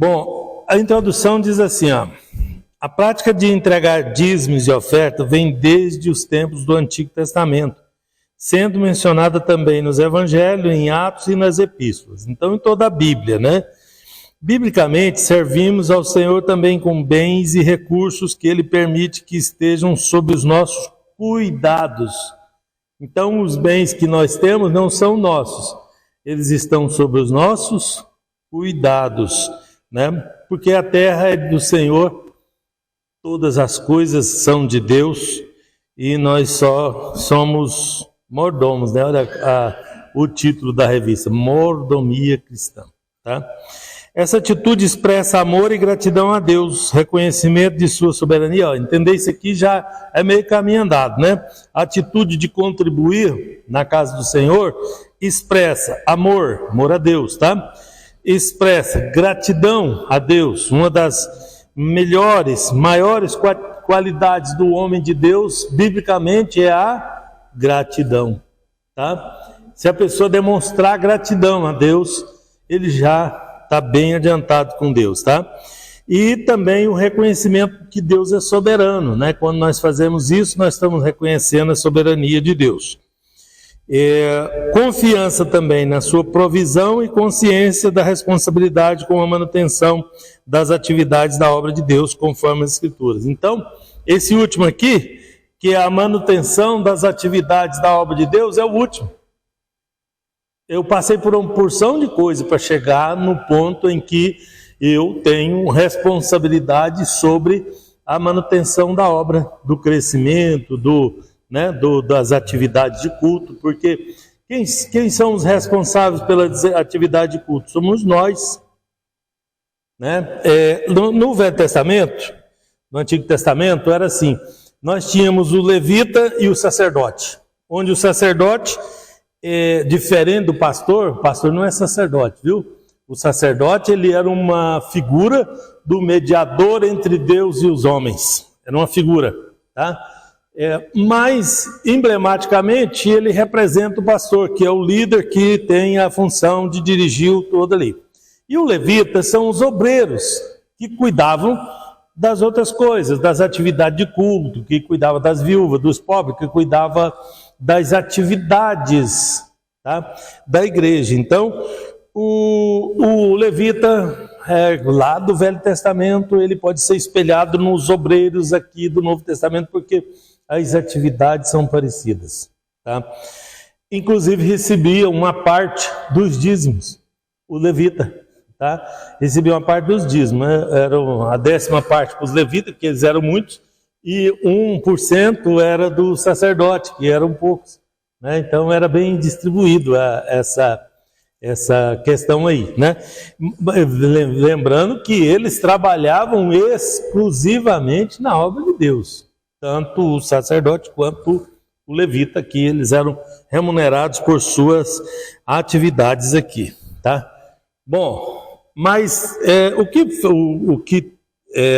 Bom, a introdução diz assim, ó. A prática de entregar dízimos e oferta vem desde os tempos do Antigo Testamento, sendo mencionada também nos Evangelhos, em Atos e nas Epístolas. Então, em toda a Bíblia, né? Biblicamente, servimos ao Senhor também com bens e recursos que Ele permite que estejam sob os nossos cuidados. Então, os bens que nós temos não são nossos, eles estão sob os nossos cuidados, né? Porque a terra é do Senhor, todas as coisas são de Deus e nós só somos mordomos, né? Olha o título da revista, Mordomia Cristã, tá? Essa atitude expressa amor e gratidão a Deus, reconhecimento de sua soberania. Ó, entender isso aqui já é meio caminho andado, né? A atitude de contribuir na casa do Senhor expressa amor a Deus, tá? Expressa gratidão a Deus, uma das maiores qualidades do homem de Deus, biblicamente, é a gratidão, tá? Se a pessoa demonstrar gratidão a Deus, ele já está bem adiantado com Deus, tá? E também o reconhecimento que Deus é soberano, né? Quando nós fazemos isso, nós estamos reconhecendo a soberania de Deus. Confiança também na sua provisão e consciência da responsabilidade com a manutenção das atividades da obra de Deus, conforme as Escrituras. Então, esse último aqui, que é a manutenção das atividades da obra de Deus, é o último. Eu passei por uma porção de coisas para chegar no ponto em que eu tenho responsabilidade sobre a manutenção da obra, do crescimento, das atividades de culto, porque quem são os responsáveis pela atividade de culto? Somos nós, né? No Velho Testamento, no Antigo Testamento, era assim, nós tínhamos o levita e o sacerdote, onde o sacerdote, diferente do pastor, o pastor não é sacerdote, viu? O sacerdote, ele era uma figura do mediador entre Deus e os homens, era uma figura, tá? Mas, emblematicamente, ele representa o pastor, que é o líder que tem a função de dirigir o todo ali. E o levita são os obreiros que cuidavam das outras coisas, das atividades de culto, que cuidava das viúvas, dos pobres, que cuidava das atividades, tá, da igreja. Então, o levita, lá do Velho Testamento, ele pode ser espelhado nos obreiros aqui do Novo Testamento, porque as atividades são parecidas, tá? Inclusive recebia uma parte dos dízimos, o levita, tá? Recebia uma parte dos dízimos, né? Era a 10ª parte para os levitas, porque eles eram muitos, e 1% era do sacerdote, que eram poucos, né? Então era bem distribuído essa questão aí, né? Lembrando que eles trabalhavam exclusivamente na obra de Deus, tanto o sacerdote quanto o levita, que eles eram remunerados por suas atividades aqui, tá? Bom, mas o que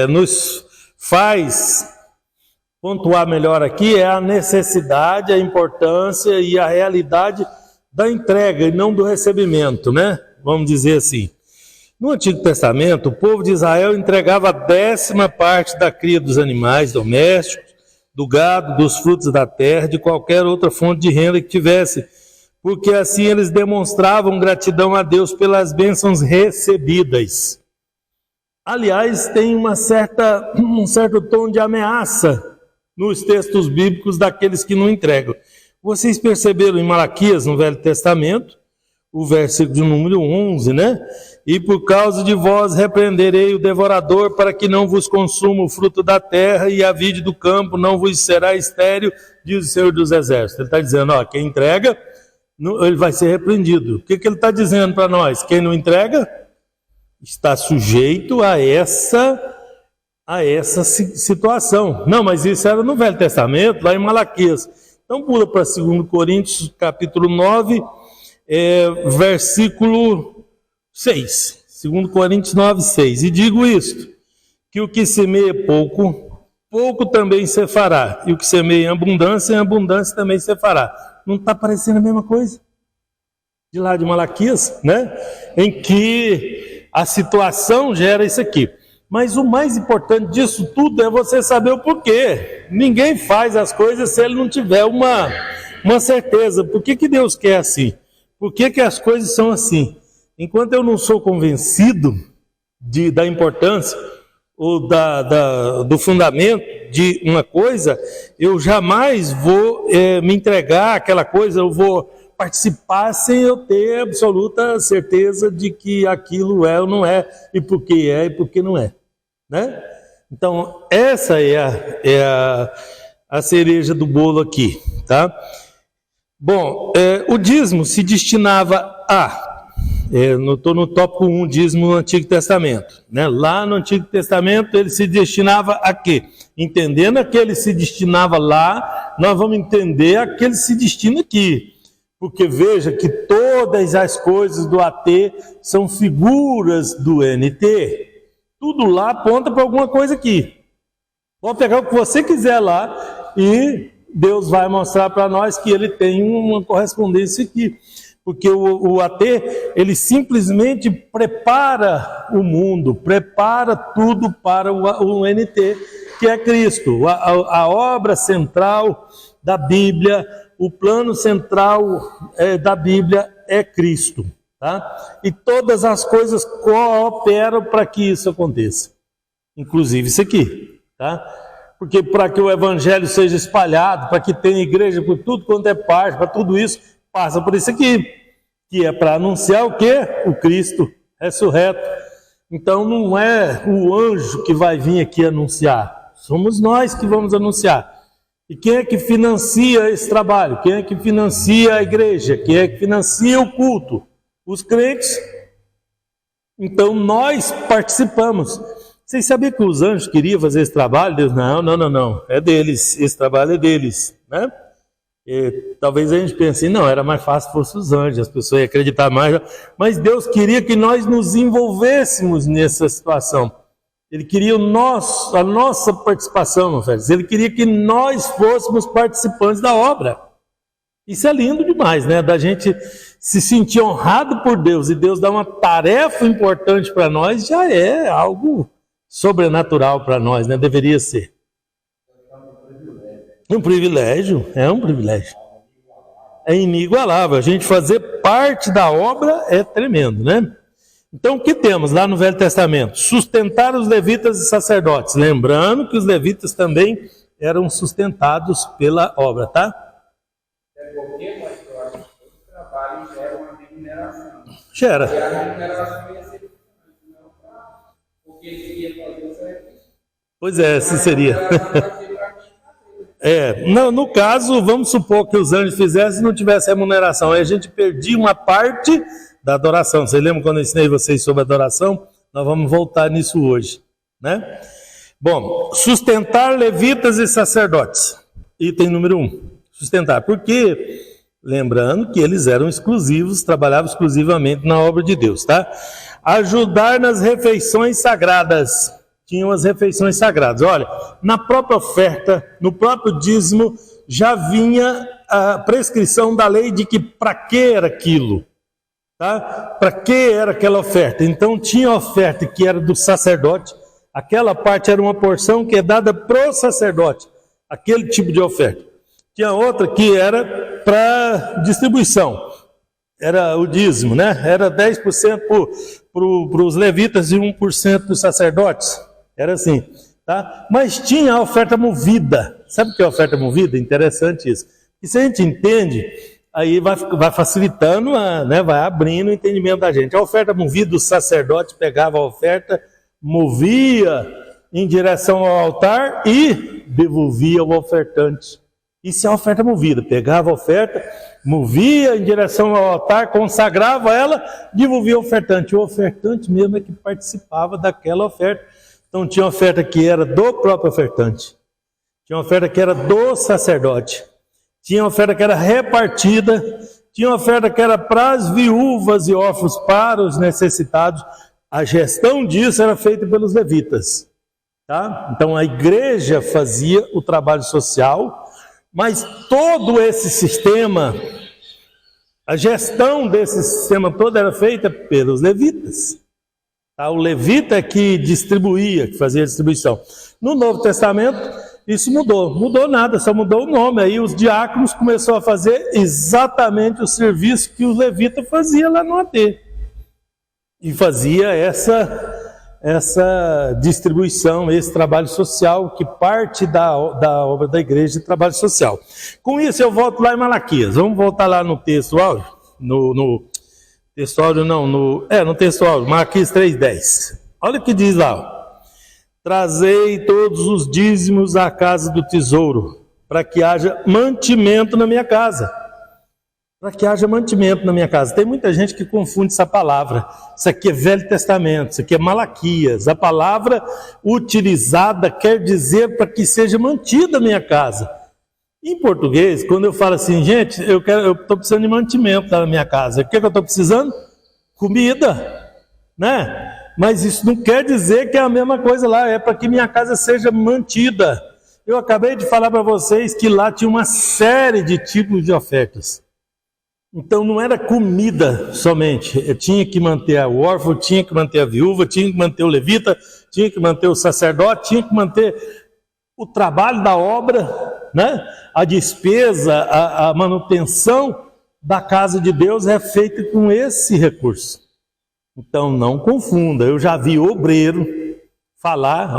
nos faz pontuar melhor aqui é a necessidade, a importância e a realidade da entrega e não do recebimento, né? Vamos dizer assim. No Antigo Testamento, o povo de Israel entregava a 10ª parte da cria dos animais domésticos, do gado, dos frutos da terra, de qualquer outra fonte de renda que tivesse, porque assim eles demonstravam gratidão a Deus pelas bênçãos recebidas. Aliás, tem um certo tom de ameaça nos textos bíblicos daqueles que não entregam. Vocês perceberam em Malaquias, no Velho Testamento, o versículo de número 11, né? E por causa de vós repreenderei o devorador, para que não vos consuma o fruto da terra, e a vide do campo não vos será estéril, diz o Senhor dos Exércitos. Ele está dizendo, ó, quem entrega, ele vai ser repreendido. O que ele está dizendo para nós? Quem não entrega está sujeito a essa situação. Não, mas isso era no Velho Testamento, lá em Malaquias. Então pula para 2 Coríntios, capítulo 9, versículo 6. 2 Coríntios 9, 6. E digo isto, que o que semeia pouco, pouco também se fará. E o que semeia em abundância também se fará. Não está parecendo a mesma coisa? De lá de Malaquias, né? Em que a situação gera isso aqui. Mas o mais importante disso tudo é você saber o porquê. Ninguém faz as coisas se ele não tiver uma certeza. Por que Deus quer assim? Por que as coisas são assim? Enquanto eu não sou convencido da importância ou do fundamento de uma coisa, eu jamais vou me entregar àquela coisa, eu vou participar sem eu ter absoluta certeza de que aquilo é ou não é, e por que não é. Né? Então, essa é a cereja do bolo aqui. Tá? Bom, o dízimo se destinava estou no tópico 1, dízimo no Antigo Testamento. Né? Lá no Antigo Testamento ele se destinava a quê? Entendendo a que ele se destinava lá, nós vamos entender a que ele se destina aqui. Porque veja que todas as coisas do AT são figuras do NT. Tudo lá aponta para alguma coisa aqui. Pode pegar o que você quiser lá e Deus vai mostrar para nós que ele tem uma correspondência aqui. Porque o AT, ele simplesmente prepara o mundo, prepara tudo para o NT, que é Cristo. A obra central da Bíblia, o plano central da Bíblia é Cristo. Tá? E todas as coisas cooperam para que isso aconteça. Inclusive isso aqui. Tá? Porque para que o evangelho seja espalhado, para que tenha igreja por tudo quanto é parte, para tudo isso, passa por isso aqui. Que é para anunciar o quê? O Cristo ressurreto. Então não é o anjo que vai vir aqui anunciar. Somos nós que vamos anunciar. E quem é que financia esse trabalho? Quem é que financia a igreja? Quem é que financia o culto? Os crentes. Então nós participamos. Vocês sabiam que os anjos queriam fazer esse trabalho? Deus, não. É deles. Esse trabalho é deles. Né? E talvez a gente pense, não, era mais fácil se fosse os anjos, as pessoas iam acreditar mais. Mas Deus queria que nós nos envolvêssemos nessa situação. Ele queria a nossa participação, meu filho. Ele queria que nós fôssemos participantes da obra. Isso é lindo demais, né? Da gente se sentir honrado por Deus e Deus dar uma tarefa importante para nós, já é algo sobrenatural para nós, né? Deveria ser. Um privilégio, é um privilégio. É inigualável. A gente fazer parte da obra é tremendo, né? Então, o que temos lá no Velho Testamento? Sustentar os levitas e sacerdotes. Lembrando que os levitas também eram sustentados pela obra, tá? É porque, pastor, acho que todo trabalho gera uma remuneração. Gera. E a remuneração ia ser porque ele ia fazer o sacrifício. Pois é, assim seria. No caso, vamos supor que os anjos fizessem e não tivesse remuneração. Aí a gente perdia uma parte da adoração. Vocês lembram quando eu ensinei vocês sobre adoração? Nós vamos voltar nisso hoje, né? Bom, sustentar levitas e sacerdotes. Item número 1. Sustentar. Porque, lembrando que eles eram exclusivos, trabalhavam exclusivamente na obra de Deus, tá? Ajudar nas refeições sagradas. Tinham as refeições sagradas. Olha, na própria oferta, no próprio dízimo, já vinha a prescrição da lei de que para que era aquilo. Tá? Para que era aquela oferta? Então tinha a oferta que era do sacerdote, aquela parte era uma porção que é dada para o sacerdote, aquele tipo de oferta. Tinha outra que era para distribuição, era o dízimo, né? Era 10% para os levitas e 1% para os sacerdotes, era assim. Tá? Mas tinha a oferta movida. Sabe o que é a oferta movida? Interessante isso. E se a gente entende, aí vai facilitando, né, vai abrindo o entendimento da gente. A oferta movida, o sacerdote pegava a oferta, movia em direção ao altar e devolvia ao ofertante. Isso é a oferta movida. Pegava a oferta, movia em direção ao altar, consagrava ela, devolvia ao ofertante. O ofertante mesmo é que participava daquela oferta. Então tinha oferta que era do próprio ofertante. Tinha oferta que era do sacerdote. Tinha oferta que era repartida, tinha oferta que era para as viúvas e órfãos, para os necessitados. A gestão disso era feita pelos levitas. Tá? Então a igreja fazia o trabalho social, mas todo esse sistema, a gestão desse sistema todo era feita pelos levitas. Tá? O levita é que distribuía, que fazia a distribuição. No Novo Testamento, isso mudou. Mudou nada, só mudou o nome. Aí os diáconos começaram a fazer exatamente o serviço que o levita fazia lá no AD. E fazia essa distribuição, esse trabalho social, que parte da obra da igreja de trabalho social. Com isso, eu volto lá em Malaquias. Vamos voltar lá no texto áudio? No texto áudio, não. No texto áudio, Malaquias 3,10. Olha o que diz lá. Ó. Trazei todos os dízimos à casa do tesouro, para que haja mantimento na minha casa. Para que haja mantimento na minha casa. Tem muita gente que confunde essa palavra. Isso aqui é Velho Testamento, isso aqui é Malaquias. A palavra utilizada quer dizer para que seja mantida a minha casa. Em português, quando eu falo assim, gente, eu estou precisando de mantimento na minha casa. O que eu estou precisando? Comida, né? Mas isso não quer dizer que é a mesma coisa lá, é para que minha casa seja mantida. Eu acabei de falar para vocês que lá tinha uma série de tipos de ofertas. Então não era comida somente, eu tinha que manter o órfão, tinha que manter a viúva, tinha que manter o levita, tinha que manter o sacerdote, tinha que manter o trabalho da obra, né? A despesa, a manutenção da casa de Deus é feita com esse recurso. Então não confunda, eu já vi obreiro falar,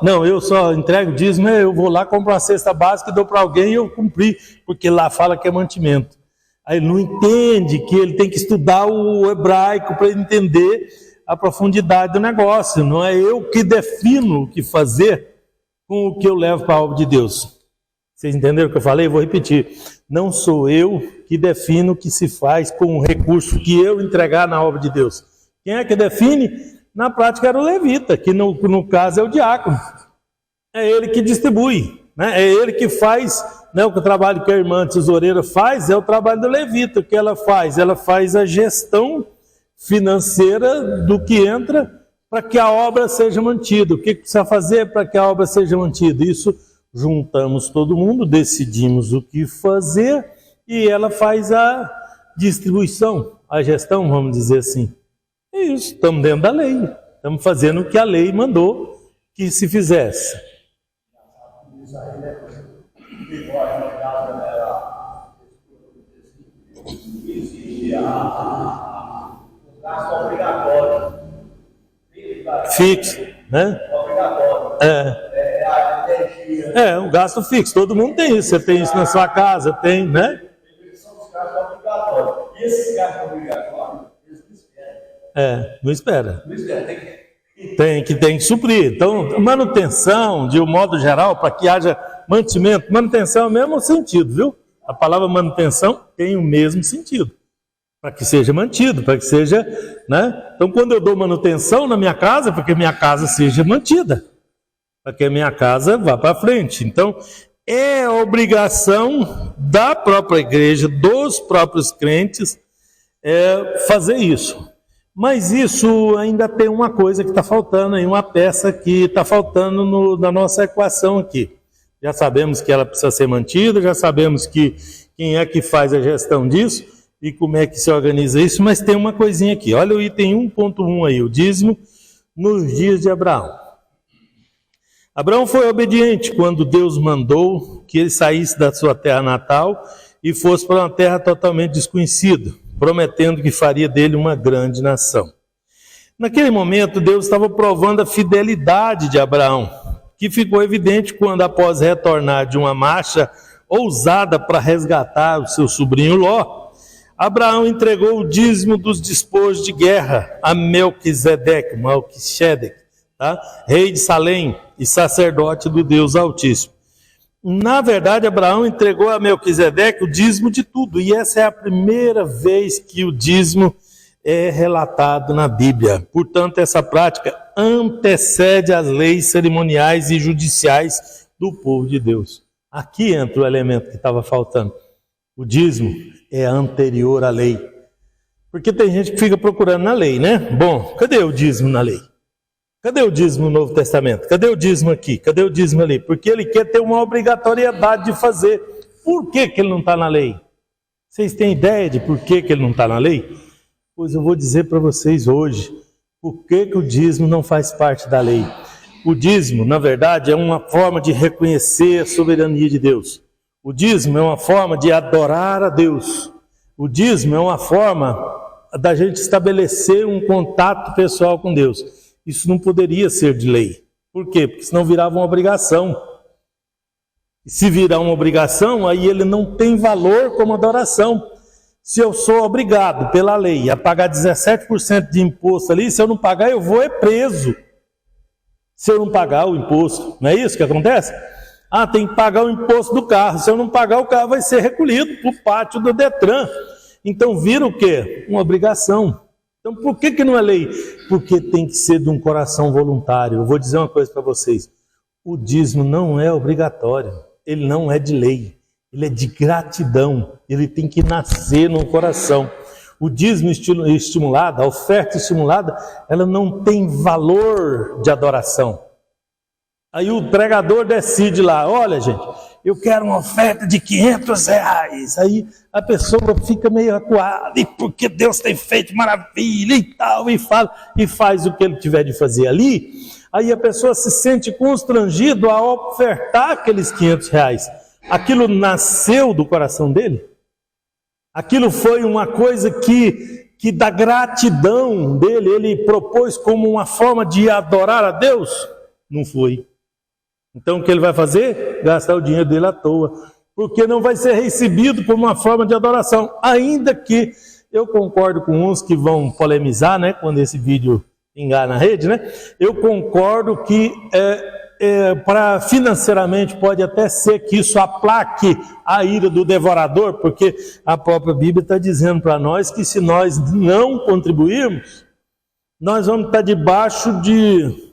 não, eu só entrego dízimo, eu vou lá, compro uma cesta básica e dou para alguém e eu cumpri, porque lá fala que é mantimento. Aí ele não entende que ele tem que estudar o hebraico para entender a profundidade do negócio. Não é eu que defino o que fazer com o que eu levo para a obra de Deus. Vocês entenderam o que eu falei? Eu vou repetir. Não sou eu que defino o que se faz com o recurso que eu entregar na obra de Deus. Quem é que define? Na prática era o levita, que no caso é o diácono. É ele que distribui, né? É ele que faz... O que o trabalho que a irmã tesoureira faz é o trabalho do levita. O que ela faz? Ela faz a gestão financeira do que entra para que a obra seja mantida. O que precisa fazer para que a obra seja mantida? Isso, juntamos todo mundo, decidimos o que fazer e ela faz a distribuição, a gestão, vamos dizer assim. É isso, estamos dentro da lei. Estamos fazendo o que a lei mandou que se fizesse. O gasto obrigatório. Fixo, né? Obrigatório. A energia. O gasto fixo, todo mundo tem isso. Você tem isso na sua casa, tem, né? São os gastos obrigatórios. E esses gastos obrigatórios, eles não esperam. Não espera. Não esperam, Tem que suprir. Então, manutenção, de um modo geral, para que haja mantimento. Manutenção é o mesmo sentido, viu? A palavra manutenção tem o mesmo sentido. Para que seja mantido, para que seja, né? Então, quando eu dou manutenção na minha casa, para que minha casa seja mantida. Para que a minha casa vá para frente. Então, é obrigação da própria igreja, dos próprios crentes, fazer isso. Mas isso ainda tem uma coisa que está faltando aí, uma peça que está faltando na nossa equação aqui. Já sabemos que ela precisa ser mantida, já sabemos que quem é que faz a gestão disso e como é que se organiza isso, mas tem uma coisinha aqui. Olha o item 1.1 aí, o dízimo nos dias de Abraão. Abraão foi obediente quando Deus mandou que ele saísse da sua terra natal e fosse para uma terra totalmente desconhecida, prometendo que faria dele uma grande nação. Naquele momento, Deus estava provando a fidelidade de Abraão, que ficou evidente quando, após retornar de uma marcha ousada para resgatar o seu sobrinho Ló, Abraão entregou o dízimo dos despojos de guerra a Melquisedeque, tá? Rei de Salém e sacerdote do Deus Altíssimo. Na verdade, Abraão entregou a Melquisedeque o dízimo de tudo, e essa é a primeira vez que o dízimo é relatado na Bíblia. Portanto, essa prática antecede as leis cerimoniais e judiciais do povo de Deus. Aqui entra o elemento que estava faltando. O dízimo é anterior à lei. Porque tem gente que fica procurando na lei, né? Bom, cadê o dízimo na lei? Cadê o dízimo no Novo Testamento? Cadê o dízimo aqui? Cadê o dízimo ali? Porque ele quer ter uma obrigatoriedade de fazer. Por que ele não está na lei? Vocês têm ideia de por que ele não está na lei? Pois eu vou dizer para vocês hoje. Por que o dízimo não faz parte da lei? O dízimo, na verdade, é uma forma de reconhecer a soberania de Deus. O dízimo é uma forma de adorar a Deus. O dízimo é uma forma da gente estabelecer um contato pessoal com Deus. Isso não poderia ser de lei. Por quê? Porque senão virava uma obrigação. E se virar uma obrigação, aí ele não tem valor como adoração. Se eu sou obrigado pela lei a pagar 17% de imposto ali, se eu não pagar, eu vou preso. Se eu não pagar o imposto, não é isso que acontece? Tem que pagar o imposto do carro. Se eu não pagar, o carro vai ser recolhido para o pátio do Detran. Então vira o quê? Uma obrigação. Então por que não é lei? Porque tem que ser de um coração voluntário. Eu vou dizer uma coisa para vocês. O dízimo não é obrigatório. Ele não é de lei. Ele é de gratidão. Ele tem que nascer no coração. O dízimo estimulado, a oferta estimulada, ela não tem valor de adoração. Aí o pregador decide lá, olha gente, eu quero uma oferta de R$500. Aí a pessoa fica meio acuada, e porque Deus tem feito maravilha e tal, e fala, e faz o que ele tiver de fazer ali. Aí a pessoa se sente constrangido a ofertar aqueles R$500. Aquilo nasceu do coração dele? Aquilo foi uma coisa que da gratidão dele, ele propôs como uma forma de adorar a Deus? Não foi. Então o que ele vai fazer? Gastar o dinheiro dele à toa. Porque não vai ser recebido por uma forma de adoração. Ainda que eu concordo com uns que vão polemizar, né? Quando esse vídeo pingar na rede, né? Eu concordo que para financeiramente pode até ser que isso aplaque a ira do devorador, porque a própria Bíblia está dizendo para nós que se nós não contribuirmos, nós vamos estar debaixo de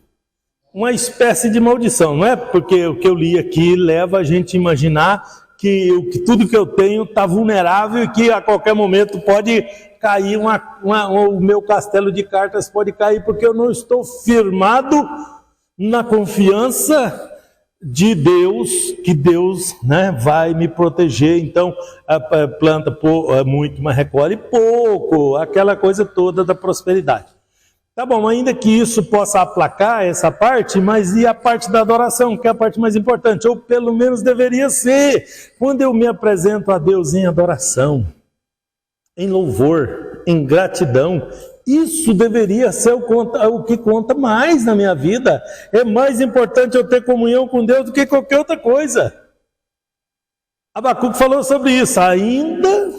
uma espécie de maldição, não é? Porque o que eu li aqui leva a gente a imaginar que tudo que eu tenho está vulnerável e que a qualquer momento pode cair o meu castelo de cartas pode cair, porque eu não estou firmado na confiança de Deus, que Deus, né, vai me proteger. Então a planta muito, mas recolhe pouco, aquela coisa toda da prosperidade. Tá bom, ainda que isso possa aplacar essa parte, mas e a parte da adoração, que é a parte mais importante, ou pelo menos deveria ser, quando eu me apresento a Deus em adoração, em louvor, em gratidão, isso deveria ser o que conta mais na minha vida. É mais importante eu ter comunhão com Deus do que qualquer outra coisa. Abacuque falou sobre isso. Ainda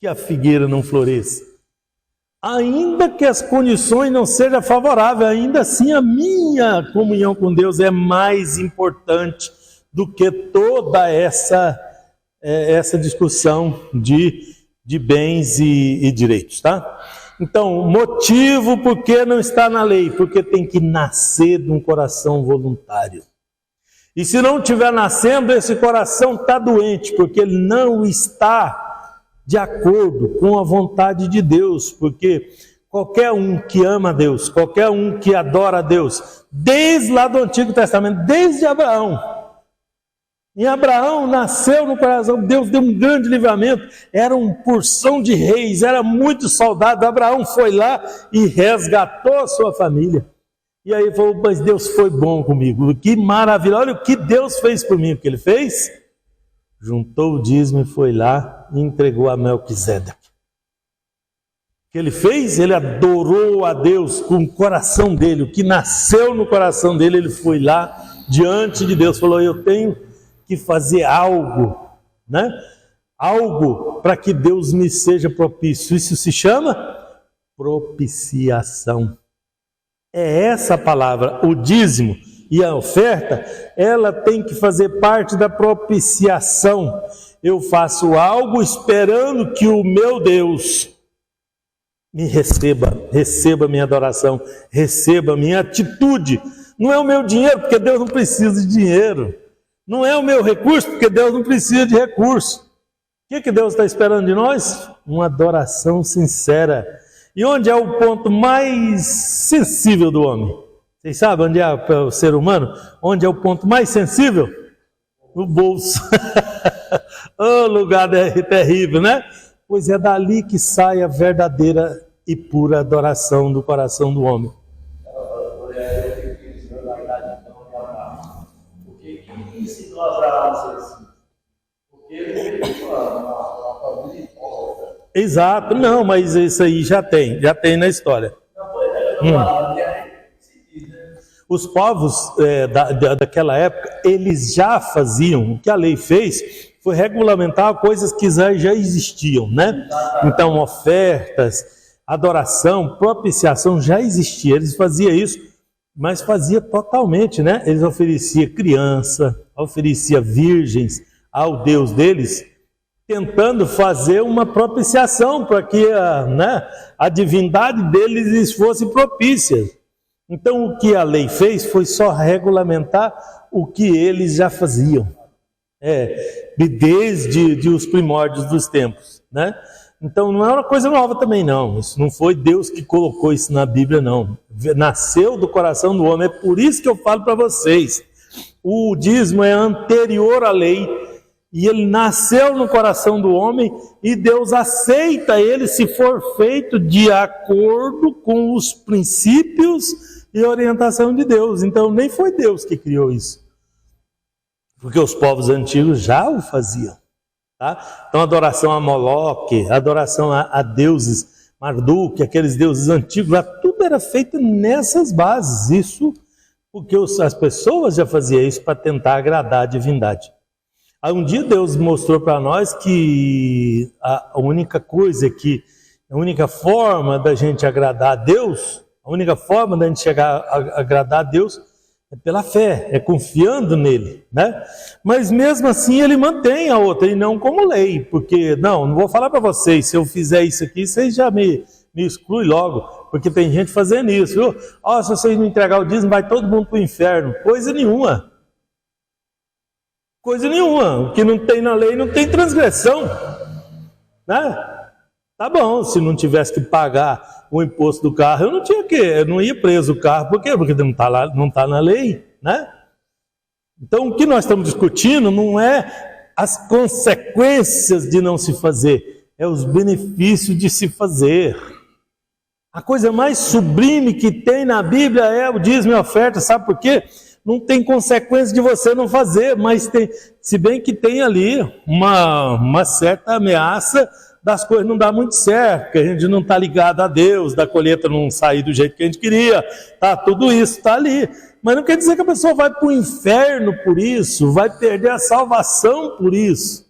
que a figueira não floresça, ainda que as condições não sejam favoráveis, ainda assim a minha comunhão com Deus é mais importante do que toda essa discussão de bens e direitos, tá? Então, motivo por que não está na lei? Porque tem que nascer de um coração voluntário. E se não estiver nascendo, esse coração está doente, porque ele não está de acordo com a vontade de Deus. Porque qualquer um que ama a Deus, qualquer um que adora a Deus, desde lá do Antigo Testamento, desde Abraão, em Abraão nasceu no coração, Deus deu um grande livramento, era uma porção de reis, era muito soldado. Abraão foi lá e resgatou a sua família. E aí falou, mas Deus foi bom comigo, que maravilha, olha o que Deus fez por mim. O que ele fez? Juntou o dízimo e foi lá e entregou a Melquisedeque. O que ele fez? Ele adorou a Deus com o coração dele, o que nasceu no coração dele. Ele foi lá diante de Deus, falou, eu tenho que fazer algo, né? Algo para que Deus me seja propício. Isso se chama propiciação. É essa a palavra. O dízimo e a oferta, ela tem que fazer parte da propiciação. Eu faço algo esperando que o meu Deus me receba minha adoração, receba minha atitude. Não é o meu dinheiro, porque Deus não precisa de dinheiro. Não é o meu recurso, porque Deus não precisa de recurso. O que Deus está esperando de nós? Uma adoração sincera. E onde é o ponto mais sensível do homem? Vocês sabem onde é o ser humano? Onde é o ponto mais sensível? No bolso. Oh, lugar terrível, né? Pois é dali que sai a verdadeira e pura adoração do coração do homem. O que ensinou Abraão a ser assim? Porque ele teve uma família hipócrita. Exato, não, mas isso aí já tem na história. Não foi, né? Os povos daquela época, eles já faziam, o que a lei fez foi regulamentar coisas que já existiam, né? Então, ofertas, adoração, propiciação já existia, eles faziam isso, mas fazia totalmente, né? Eles ofereciam criança, ofereciam virgens ao Deus deles, tentando fazer uma propiciação para que a divindade deles fosse propícia. Então, o que a lei fez foi só regulamentar o que eles já faziam, desde os primórdios dos tempos, né? Então, não é uma coisa nova também, não. Isso não foi Deus que colocou isso na Bíblia, não. Nasceu do coração do homem. É por isso que eu falo para vocês. O dízimo é anterior à lei, e ele nasceu no coração do homem, e Deus aceita ele se for feito de acordo com os princípios e orientação de Deus. Então, nem foi Deus que criou isso, porque os povos antigos já o faziam. Tá? Então, adoração a Moloque, adoração a deuses, Marduk, aqueles deuses antigos, lá, tudo era feito nessas bases. Isso porque as pessoas já faziam isso para tentar agradar a divindade. Aí um dia Deus mostrou para nós que a única forma da gente agradar a Deus, a única forma da gente chegar a agradar a Deus é pela fé, é confiando nele, né? Mas mesmo assim ele mantém a outra, e não como lei, porque não vou falar para vocês, se eu fizer isso aqui, vocês já me excluem logo, porque tem gente fazendo isso, viu? Se vocês não entregar o dízimo, vai todo mundo para o inferno. Coisa nenhuma. Coisa nenhuma. O que não tem na lei não tem transgressão, né? Tá bom, se não tivesse que pagar o imposto do carro, eu não ia preso o carro. Por quê? Porque não tá na lei, né? Então, o que nós estamos discutindo não é as consequências de não se fazer, é os benefícios de se fazer. A coisa mais sublime que tem na Bíblia é o dízimo e a oferta. Sabe por quê? Não tem consequência de você não fazer, mas tem, se bem que tem ali uma certa ameaça das coisas não dar muito certo, que a gente não está ligado a Deus, da colheita não sair do jeito que a gente queria, tá? Tudo isso está ali. Mas não quer dizer que a pessoa vai para o inferno por isso, vai perder a salvação por isso.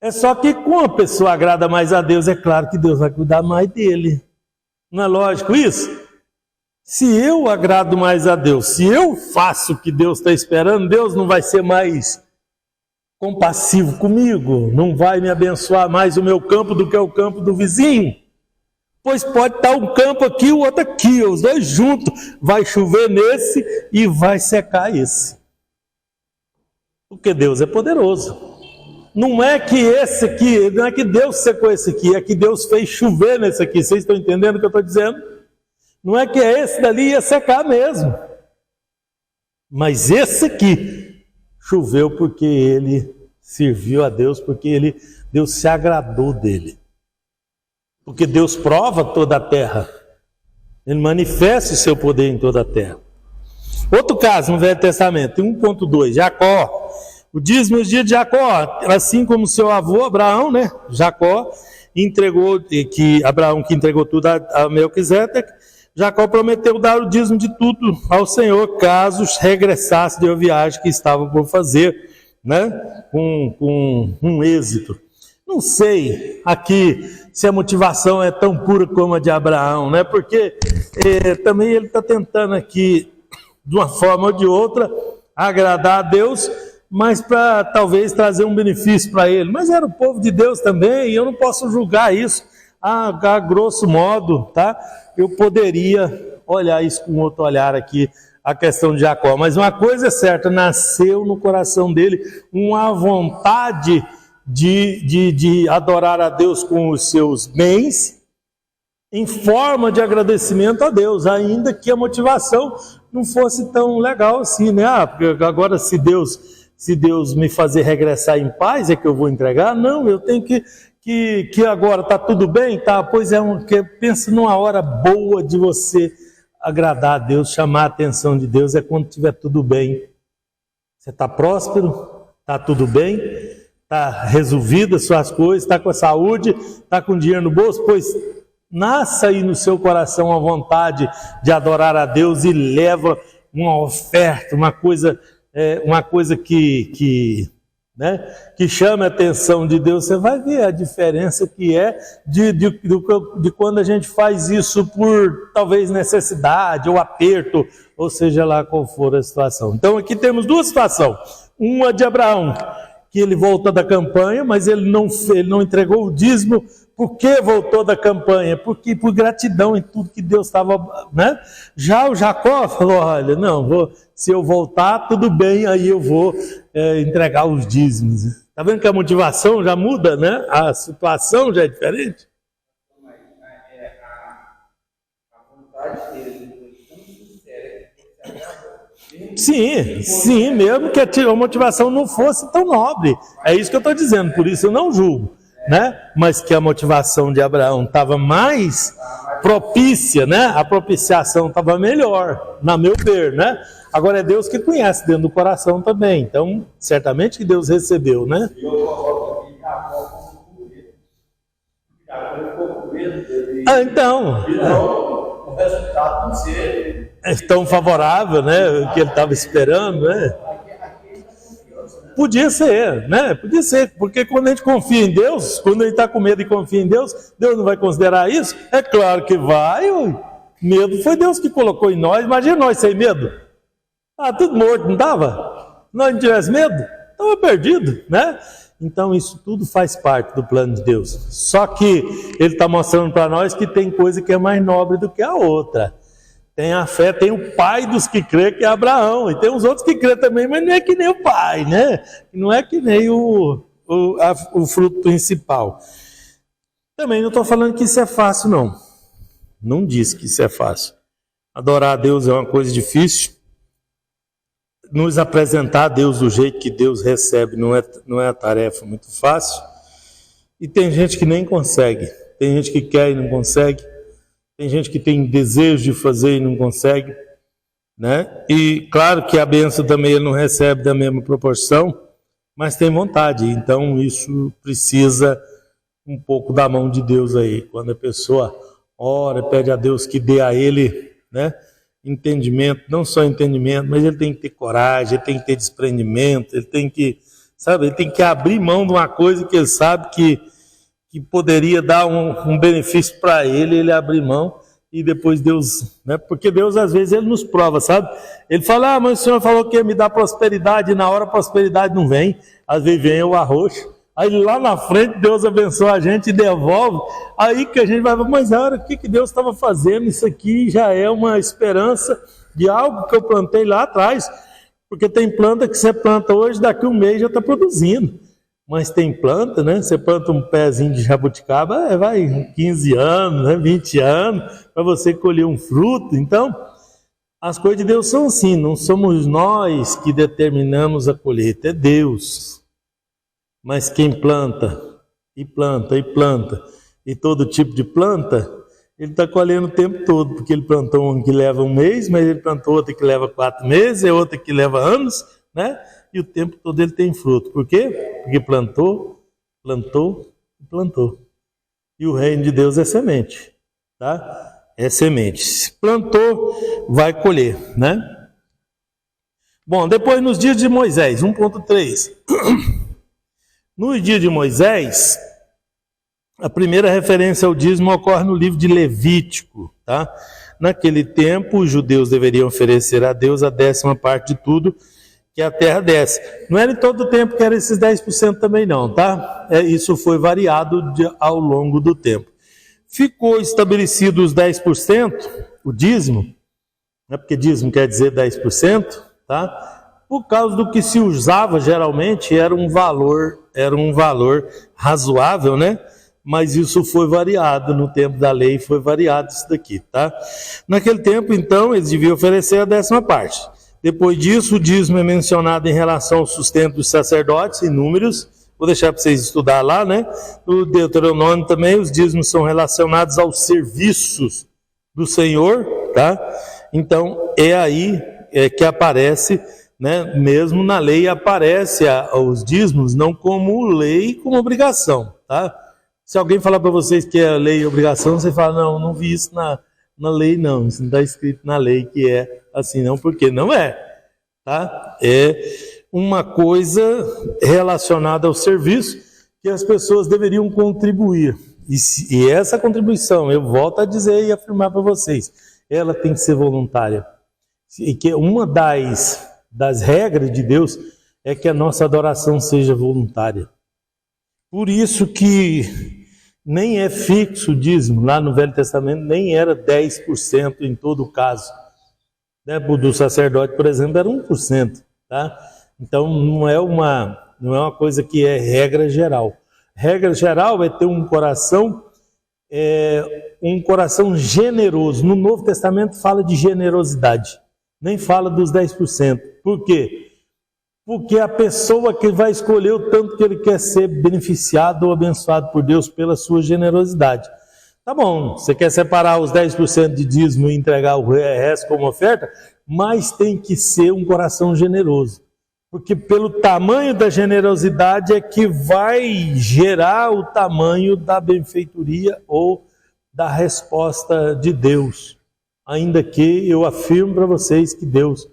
É só que como a pessoa agrada mais a Deus, é claro que Deus vai cuidar mais dele. Não é lógico isso? Se eu agrado mais a Deus, se eu faço o que Deus está esperando, Deus não vai ser mais compassivo comigo, não vai me abençoar mais o meu campo do que o campo do vizinho. Pois pode estar um campo aqui e o outro aqui, os dois juntos, vai chover nesse e vai secar esse. Porque Deus é poderoso. Não é que esse aqui, não é que Deus secou esse aqui, é que Deus fez chover nesse aqui. Vocês estão entendendo o que eu estou dizendo? Não é que esse dali ia secar mesmo. Mas esse aqui choveu porque ele serviu a Deus, porque Deus se agradou dele. Porque Deus prova toda a terra. Ele manifesta o seu poder em toda a terra. Outro caso no Velho Testamento, 1.2, Jacó. O dízimo nos dias de Jacó, assim como seu avô Abraão, né? Jacó entregou, Abraão que entregou tudo a Melquisedeque, Jacó prometeu dar o dízimo de tudo ao Senhor, caso regressasse de uma viagem que estava por fazer, né? Com um êxito. Não sei aqui se a motivação é tão pura como a de Abraão, né? Porque também ele está tentando aqui, de uma forma ou de outra, agradar a Deus, mas para talvez trazer um benefício para ele. Mas era o povo de Deus também, e eu não posso julgar isso a grosso modo, tá? Eu poderia olhar isso com outro olhar aqui, a questão de Jacó. Mas uma coisa é certa, nasceu no coração dele uma vontade de adorar a Deus com os seus bens, em forma de agradecimento a Deus, ainda que a motivação não fosse tão legal assim, né? Porque agora se Deus me fazer regressar em paz é que eu vou entregar? Não, eu tenho que que agora está tudo bem? Tá, pois pensa numa hora boa de você agradar a Deus, chamar a atenção de Deus, é quando estiver tudo bem. Você está próspero, está tudo bem, está resolvidas suas coisas, está com a saúde, está com dinheiro no bolso, pois nasça aí no seu coração a vontade de adorar a Deus e leva uma oferta, uma coisa que chame a atenção de Deus. Você vai ver a diferença que é de quando a gente faz isso por talvez necessidade ou aperto, ou seja lá qual for a situação. Então aqui temos duas situações. Uma de Abraão, que ele volta da campanha, mas ele não entregou o dízimo. Por que voltou da campanha? Porque por gratidão em tudo que Deus estava, né? Já o Jacó falou, olha, se eu voltar, tudo bem, aí eu vou entregar os dízimos. Está vendo que a motivação já muda, né? A situação já é diferente. A vontade dele foi tão sincera que você agradou. Sim, mesmo que a motivação não fosse tão nobre. É isso que eu estou dizendo, por isso eu não julgo. Né? Mas que a motivação de Abraão estava mais propícia, né? A propiciação estava melhor, na meu ver, né? Agora é Deus que conhece dentro do coração também, então certamente que Deus recebeu, né? E eu coloco aqui Jacó como medo. Jacó ficou com medo dele. Então o resultado não ser tão favorável, né? O que ele estava esperando, né? Podia ser, né? Podia ser, porque quando a gente confia em Deus, quando a gente está com medo e confia em Deus, Deus não vai considerar isso? É claro que vai. Medo foi Deus que colocou em nós. Imagina nós sem medo. Tudo morto, não estava? Se nós não tivesse medo, estava perdido, né? Então isso tudo faz parte do plano de Deus. Só que Ele está mostrando para nós que tem coisa que é mais nobre do que a outra. Tem a fé, tem o pai dos que crê, que é Abraão. E tem os outros que crê também, mas não é que nem o pai, né? Não é que nem o fruto principal. Também não estou falando que isso é fácil, não. Não diz que isso é fácil. Adorar a Deus é uma coisa difícil. Nos apresentar a Deus do jeito que Deus recebe não é a tarefa muito fácil. E tem gente que nem consegue. Tem gente que quer e não consegue. Tem gente que tem desejo de fazer e não consegue, né? E claro que a bênção também ele não recebe da mesma proporção, mas tem vontade. Então isso precisa um pouco da mão de Deus aí. Quando a pessoa ora, pede a Deus que dê a ele, né, entendimento, não só entendimento, mas ele tem que ter coragem, ele tem que ter desprendimento, ele tem que abrir mão de uma coisa que ele sabe que poderia dar um benefício para ele abrir mão, e depois Deus, né? Porque Deus às vezes ele nos prova, sabe? Ele fala, mas o Senhor falou que ia me dar prosperidade, e na hora a prosperidade não vem, às vezes vem o arroxo, aí lá na frente Deus abençoa a gente e devolve, aí que a gente vai falar, mas olha, o que Deus estava fazendo? Isso aqui já é uma esperança de algo que eu plantei lá atrás, porque tem planta que você planta hoje, daqui a um mês já está produzindo. Mas tem planta, né? Você planta um pezinho de jabuticaba, vai 15 anos, né? 20 anos, para você colher um fruto. Então, as coisas de Deus são assim, não somos nós que determinamos a colheita, é Deus. Mas quem planta, e planta, e planta, e todo tipo de planta, ele está colhendo o tempo todo, porque ele plantou um que leva um mês, mas ele plantou outro que leva 4 meses, e outra que leva anos, né? E o tempo todo ele tem fruto. Por quê? Porque plantou. E o reino de Deus é semente, tá? É semente. Se plantou, vai colher, né? Bom, depois nos dias de Moisés, 1.3. Nos dias de Moisés, a primeira referência ao dízimo ocorre no livro de Levítico, tá? Naquele tempo, os judeus deveriam oferecer a Deus a 10ª parte de tudo que a terra desce. Não era em todo o tempo que era esses 10% também não, tá? Isso foi variado ao longo do tempo. Ficou estabelecido os 10%, o dízimo, né? Porque dízimo quer dizer 10%, tá? Por causa do que se usava geralmente, era um valor razoável, né? Mas isso foi variado no tempo da lei, foi variado isso daqui, tá? Naquele tempo, então, eles deviam oferecer a 10ª parte. Depois disso, o dízimo é mencionado em relação ao sustento dos sacerdotes, em Números vou deixar para vocês estudar lá, né? No Deuteronômio também os dízimos são relacionados aos serviços do Senhor, tá? Então é aí que aparece, né? Mesmo na lei aparece os dízimos não como lei, como obrigação, tá? Se alguém falar para vocês que é lei e obrigação, você fala, não vi isso na lei não, isso não está escrito na lei que é assim não, porque não é, tá? É uma coisa relacionada ao serviço que as pessoas deveriam contribuir. E essa contribuição, eu volto a dizer e afirmar para vocês, ela tem que ser voluntária. E que uma das regras de Deus é que a nossa adoração seja voluntária. Por isso que nem é fixo o dízimo, lá no Velho Testamento nem era 10% em todo o caso. Né? Do sacerdote, por exemplo, era 1%. Tá? Então não é uma coisa que é regra geral. Regra geral é ter um coração generoso. No Novo Testamento fala de generosidade, nem fala dos 10%. Por quê? Porque a pessoa que vai escolher o tanto que ele quer ser beneficiado ou abençoado por Deus pela sua generosidade. Tá bom, você quer separar os 10% de dízimo e entregar o resto como oferta, mas tem que ser um coração generoso. Porque pelo tamanho da generosidade é que vai gerar o tamanho da benfeitoria ou da resposta de Deus. Ainda que eu afirmo para vocês que Deus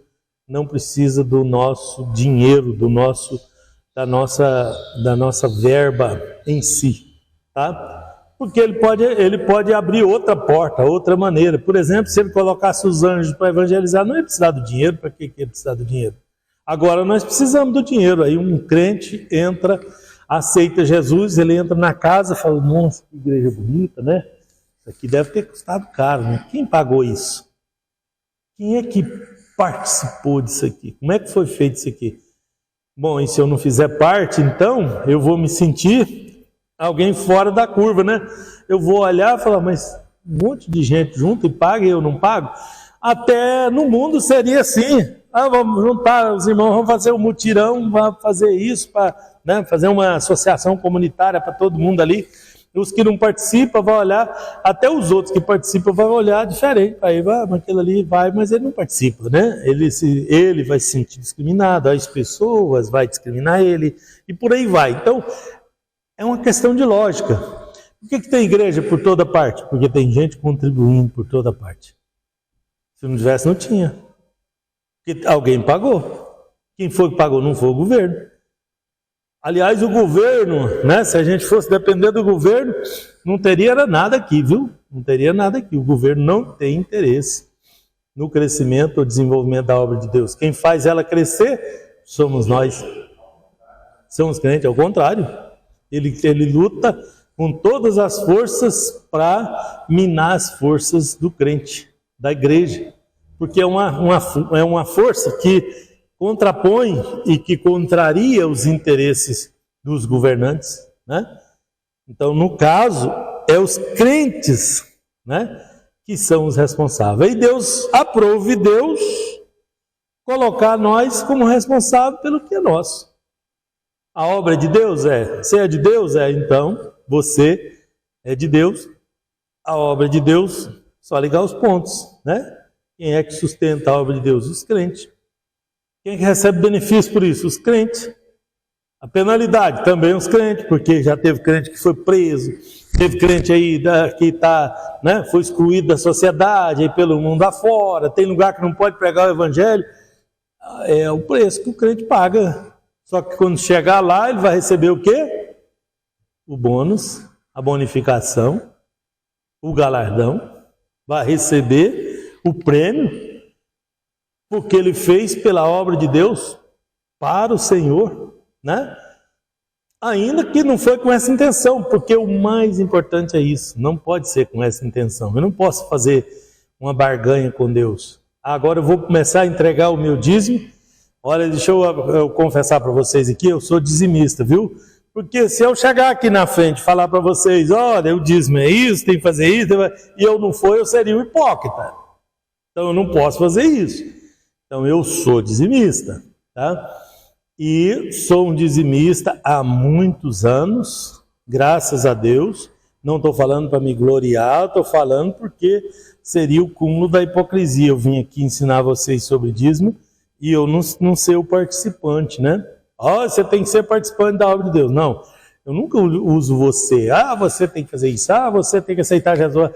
não precisa do nosso dinheiro, da nossa verba em si, tá? Porque ele pode abrir outra porta, outra maneira. Por exemplo, se ele colocasse os anjos para evangelizar, não ia precisar do dinheiro. Para que ia precisar do dinheiro? Agora nós precisamos do dinheiro. Aí um crente entra, aceita Jesus, ele entra na casa e fala, nossa, que igreja bonita, né? Isso aqui deve ter custado caro, né? Quem pagou isso? Quem é que participou disso aqui? Como é que foi feito isso aqui? Bom, e se eu não fizer parte, então eu vou me sentir alguém fora da curva, né? Eu vou olhar e falar, mas um monte de gente junto e paga e eu não pago? Até no mundo seria assim. Vamos juntar os irmãos, vamos fazer um mutirão, vamos fazer isso, para fazer uma associação comunitária para todo mundo ali. Os que não participam vão olhar, até os outros que participam vão olhar diferente. Aí aquele ali vai, mas ele não participa, né? Ele vai se sentir discriminado, as pessoas vão discriminar ele, e por aí vai. Então, é uma questão de lógica. Por que tem igreja por toda parte? Porque tem gente contribuindo por toda parte. Se não tivesse, não tinha. Porque alguém pagou. Quem foi que pagou? Não foi o governo. Aliás, o governo, né? Se a gente fosse depender do governo, não teria nada aqui, viu? Não teria nada aqui. O governo não tem interesse no crescimento ou desenvolvimento da obra de Deus. Quem faz ela crescer somos nós. Somos crentes, ao contrário. Ele luta com todas as forças para minar as forças do crente, da igreja. Porque é uma força que contrapõe e que contraria os interesses dos governantes, né? Então, no caso, é os crentes, né, que são os responsáveis. E Deus aprove Deus colocar nós como responsável pelo que é nosso. A obra é de Deus? É. Você é de Deus? É. Então, você é de Deus. A obra de Deus, só ligar os pontos, né? Quem é que sustenta a obra de Deus? Os crentes. Quem é que recebe benefício por isso? Os crentes. A penalidade também os crentes, porque já teve crente que foi preso, teve crente aí que foi excluído da sociedade, aí pelo mundo afora, tem lugar que não pode pregar o evangelho. É o preço que o crente paga. Só que quando chegar lá, ele vai receber o quê? O bônus, a bonificação, o galardão, vai receber o prêmio, porque ele fez pela obra de Deus para o Senhor, né? Ainda que não foi com essa intenção, porque o mais importante é isso, não pode ser com essa intenção. Eu não posso fazer uma barganha com Deus. Agora eu vou começar a entregar o meu dízimo. Olha, deixa eu confessar para vocês aqui, eu sou dizimista, viu? Porque se eu chegar aqui na frente e falar para vocês, olha, o dízimo é isso, tem que fazer isso, e eu não for, eu seria um hipócrita. Então eu não posso fazer isso. Então eu sou dizimista, tá? E sou um dizimista há muitos anos, graças a Deus. Não estou falando para me gloriar, estou falando porque seria o cúmulo da hipocrisia. Eu vim aqui ensinar vocês sobre dízimo e eu não ser o participante, né? Você tem que ser participante da obra de Deus. Não, eu nunca uso você. Você tem que fazer isso. Você tem que aceitar Jesus.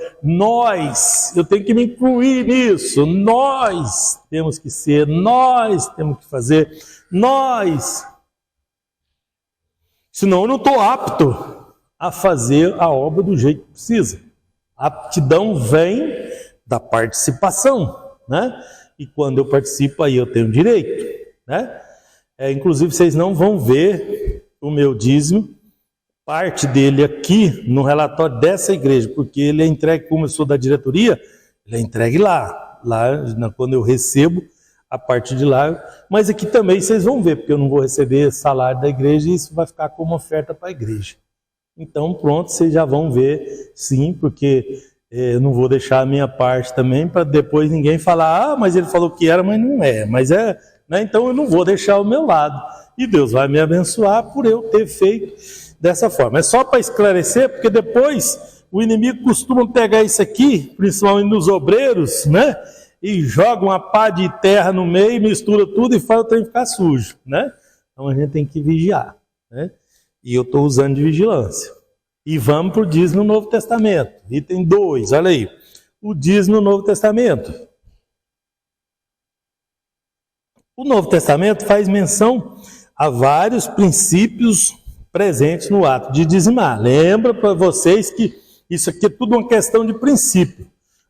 Eu tenho que me incluir nisso. Nós temos que ser, nós temos que fazer, nós. Senão eu não estou apto a fazer a obra do jeito que precisa. A aptidão vem da participação, né? E quando eu participo, aí eu tenho direito, né? Inclusive, vocês não vão ver o meu dízimo, parte dele aqui no relatório dessa igreja, porque ele é entregue, como eu sou da diretoria, ele é entregue lá quando eu recebo a parte de lá. Mas aqui também vocês vão ver, porque eu não vou receber salário da igreja e isso vai ficar como oferta para a igreja. Então, pronto, vocês já vão ver, sim, porque eu não vou deixar a minha parte também para depois ninguém falar, mas ele falou que era, mas não é. Mas é, né? Então eu não vou deixar o meu lado. E Deus vai me abençoar por eu ter feito dessa forma. É só para esclarecer, porque depois o inimigo costuma pegar isso aqui, principalmente nos obreiros, né? E joga uma pá de terra no meio, mistura tudo e faz o trem ficar sujo, né? Então a gente tem que vigiar, né? E eu estou usando de vigilância. E vamos para o dízimo no Novo Testamento. Item 2, olha aí. O dízimo no Novo Testamento. O Novo Testamento faz menção a vários princípios presentes no ato de dizimar. Lembra para vocês que isso aqui é tudo uma questão de princípio.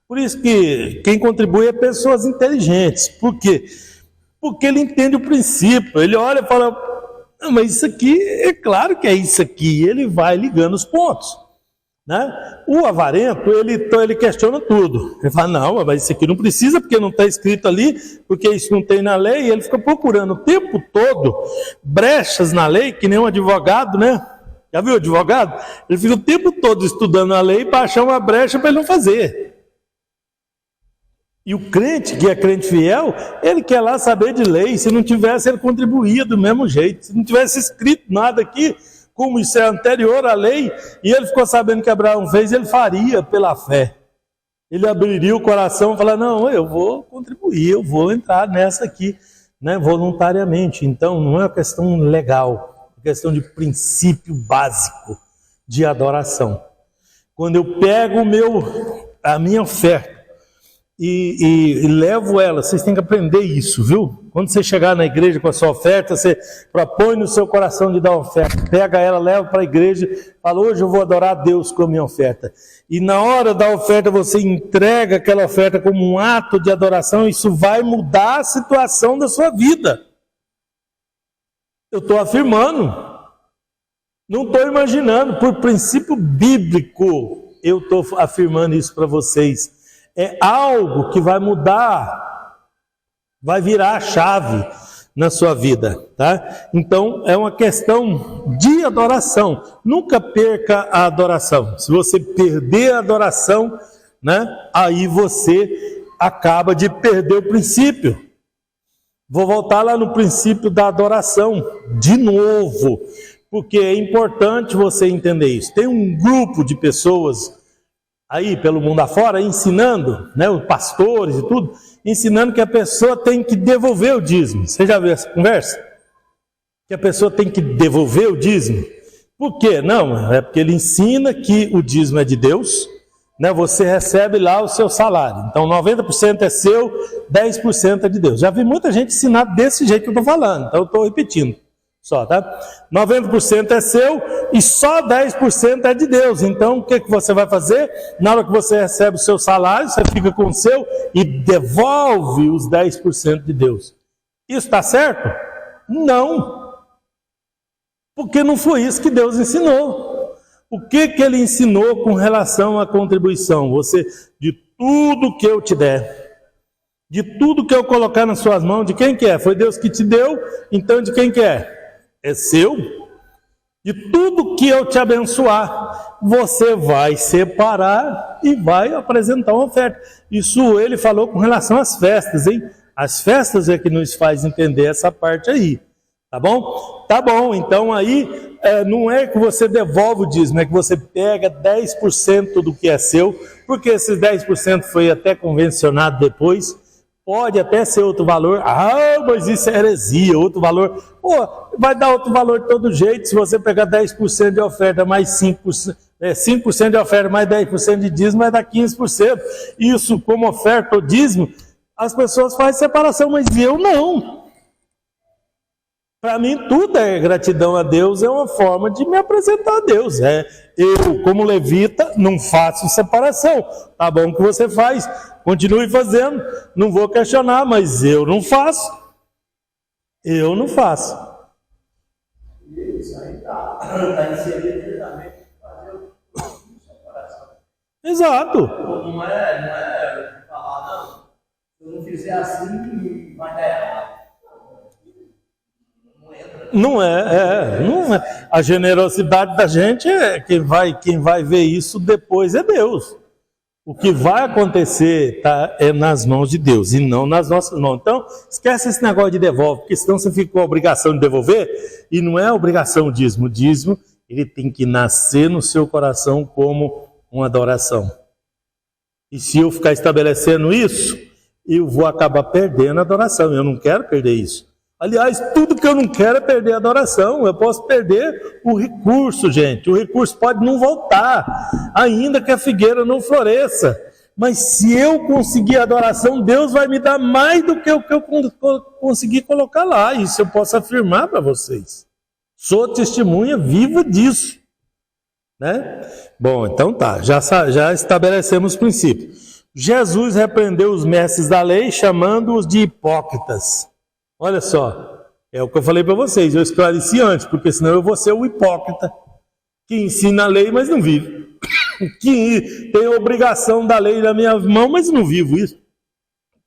Por isso que quem contribui é pessoas inteligentes. Por quê? Porque ele entende o princípio. Ele olha e fala, mas isso aqui, é claro que é isso aqui. Ele vai ligando os pontos, né? O avarento, ele questiona tudo. Ele fala, não, mas isso aqui não precisa, porque não está escrito ali, porque isso não tem na lei. E ele fica procurando o tempo todo brechas na lei, que nem um advogado, né? Já viu o advogado? Ele fica o tempo todo estudando a lei para achar uma brecha para ele não fazer. E o crente, que é crente fiel, ele quer lá saber de lei. Se não tivesse, ele contribuía do mesmo jeito. Se não tivesse escrito nada aqui, como isso é anterior à lei, e ele ficou sabendo que Abraão fez, ele faria pela fé. Ele abriria o coração e falaria, não, eu vou contribuir, eu vou entrar nessa aqui, né, voluntariamente. Então, não é uma questão legal, é uma questão de princípio básico de adoração. Quando eu pego a minha oferta, e levo ela, vocês têm que aprender isso, viu? Quando você chegar na igreja com a sua oferta, você propõe no seu coração de dar oferta, pega ela, leva para a igreja, fala, hoje eu vou adorar a Deus com a minha oferta. E na hora da oferta você entrega aquela oferta como um ato de adoração, isso vai mudar a situação da sua vida. Eu estou afirmando, não estou imaginando, por princípio bíblico, eu estou afirmando isso para vocês. É algo que vai mudar, vai virar a chave na sua vida, tá? Então, é uma questão de adoração. Nunca perca a adoração. Se você perder a adoração, né, aí você acaba de perder o princípio. Vou voltar lá no princípio da adoração, de novo, porque é importante você entender isso. Tem um grupo de pessoas aí pelo mundo afora, ensinando, né, os pastores e tudo, ensinando que a pessoa tem que devolver o dízimo. Você já viu essa conversa? Que a pessoa tem que devolver o dízimo. Por quê? Não, é porque ele ensina que o dízimo é de Deus, né, você recebe lá o seu salário. Então 90% é seu, 10% é de Deus. Já vi muita gente ensinar desse jeito que eu estou falando, então eu estou repetindo. Só, tá? 90% é seu e só 10% é de Deus. Então, o que você vai fazer? Na hora que você recebe o seu salário, você fica com o seu e devolve os 10% de Deus. Isso está certo? Não. Porque não foi isso que Deus ensinou. O que ele ensinou com relação à contribuição? Você, de tudo que eu te der, de tudo que eu colocar nas suas mãos, de quem que é? Foi Deus que te deu, então de quem que é? É seu. De tudo que eu te abençoar, você vai separar e vai apresentar uma oferta. Isso ele falou com relação às festas, hein? As festas é que nos faz entender essa parte aí, Tá bom? Tá bom, então aí não é que você devolve o dízimo, é que você pega 10% do que é seu, porque esses 10% foi até convencionado depois, pode até ser outro valor, mas isso é heresia, outro valor, vai dar outro valor de todo jeito, se você pegar 10% de oferta mais 5%, 5% de oferta mais 10% de dízimo vai dar 15%, isso como oferta ou dízimo, as pessoas fazem separação, mas eu não. Para mim, tudo é gratidão a Deus, é uma forma de me apresentar a Deus. Eu, como levita, não faço separação. Tá bom que você faz, continue fazendo, não vou questionar, mas eu não faço. Eu não faço. Isso aí está inserido diretamente fazer separação. Exato. Não é falar, não, se eu não fizer assim, vai dar errado. Não é. A generosidade da gente quem vai ver isso depois é Deus. O que vai acontecer é nas mãos de Deus e não nas nossas mãos. Então, esquece esse negócio de devolve, porque senão você fica com a obrigação de devolver, e não é obrigação o dízimo. O dízimo, ele tem que nascer no seu coração como uma adoração. E se eu ficar estabelecendo isso, eu vou acabar perdendo a adoração. Eu não quero perder isso. Aliás, tudo que eu não quero é perder a adoração. Eu posso perder o recurso, gente. O recurso pode não voltar, ainda que a figueira não floresça. Mas se eu conseguir a adoração, Deus vai me dar mais do que o que eu consegui colocar lá. Isso eu posso afirmar para vocês. Sou testemunha viva disso. Né? Bom, então tá. Já estabelecemos o princípio. Jesus repreendeu os mestres da lei, chamando-os de hipócritas. Olha só, é o que eu falei para vocês, eu esclareci antes, porque senão eu vou ser o hipócrita, que ensina a lei, mas não vive, que tem a obrigação da lei na minha mão, mas não vivo isso.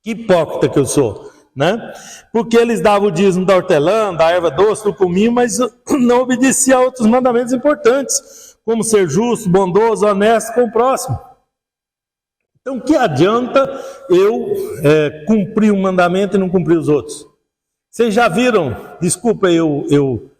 Que hipócrita que eu sou, né? Porque eles davam o dízimo da hortelã, da erva doce, do cominho, mas não obedeciam a outros mandamentos importantes, como ser justo, bondoso, honesto com o próximo. Então, que adianta eu cumprir um mandamento e não cumprir os outros? Vocês já viram, desculpa eu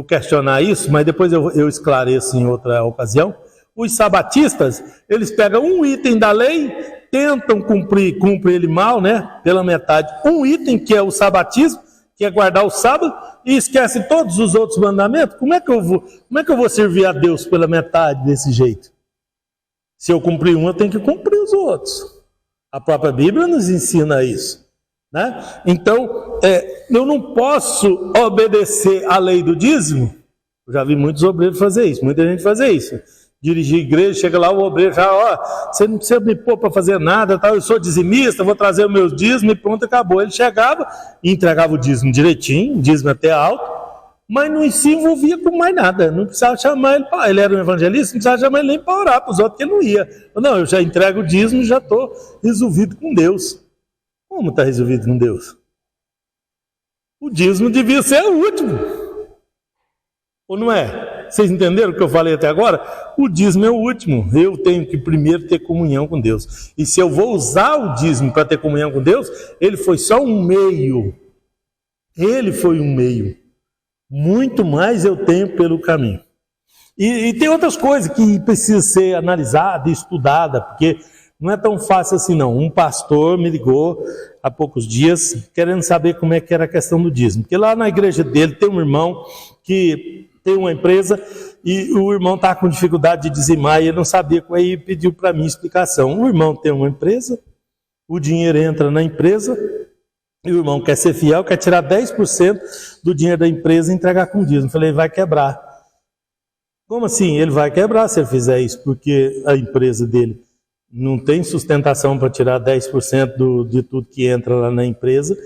questionar isso, mas depois eu esclareço em outra ocasião, os sabatistas, eles pegam um item da lei, tentam cumprir ele mal, né, pela metade, um item que é o sabatismo, que é guardar o sábado, e esquece todos os outros mandamentos. Como é que eu vou servir a Deus pela metade desse jeito? Se eu cumprir um, eu tenho que cumprir os outros. A própria Bíblia nos ensina isso. Né? Então, eu não posso obedecer à lei do dízimo. Eu já vi muitos obreiros fazer isso, muita gente fazer isso. Dirigir igreja, chega lá o obreiro já, você não precisa me pôr para fazer nada, eu sou dizimista, vou trazer o meu dízimo e pronto, acabou. Ele chegava e entregava o dízimo direitinho, o dízimo até alto, mas não se envolvia com mais nada, não precisava chamar ele para... Ele era um evangelista, não precisava chamar ele nem para orar para os outros, porque não ia. Não, eu já entrego o dízimo e já estou resolvido com Deus. Como está resolvido com Deus? O dízimo devia ser o último. Ou não é? Vocês entenderam o que eu falei até agora? O dízimo é o último. Eu tenho que primeiro ter comunhão com Deus. E se eu vou usar o dízimo para ter comunhão com Deus, ele foi só um meio. Ele foi um meio. Muito mais eu tenho pelo caminho. E tem outras coisas que precisam ser analisadas e estudadas, porque não é tão fácil assim não. Um pastor me ligou há poucos dias querendo saber como é que era a questão do dízimo. Porque lá na igreja dele tem um irmão que tem uma empresa e o irmão está com dificuldade de dizimar e ele não sabia como, aí pediu para mim explicação. O irmão tem uma empresa, o dinheiro entra na empresa e o irmão quer ser fiel, quer tirar 10% do dinheiro da empresa e entregar com dízimo. Eu falei, vai quebrar. Como assim? Ele vai quebrar se ele fizer isso, porque a empresa dele não tem sustentação para tirar 10% de tudo que entra lá na empresa,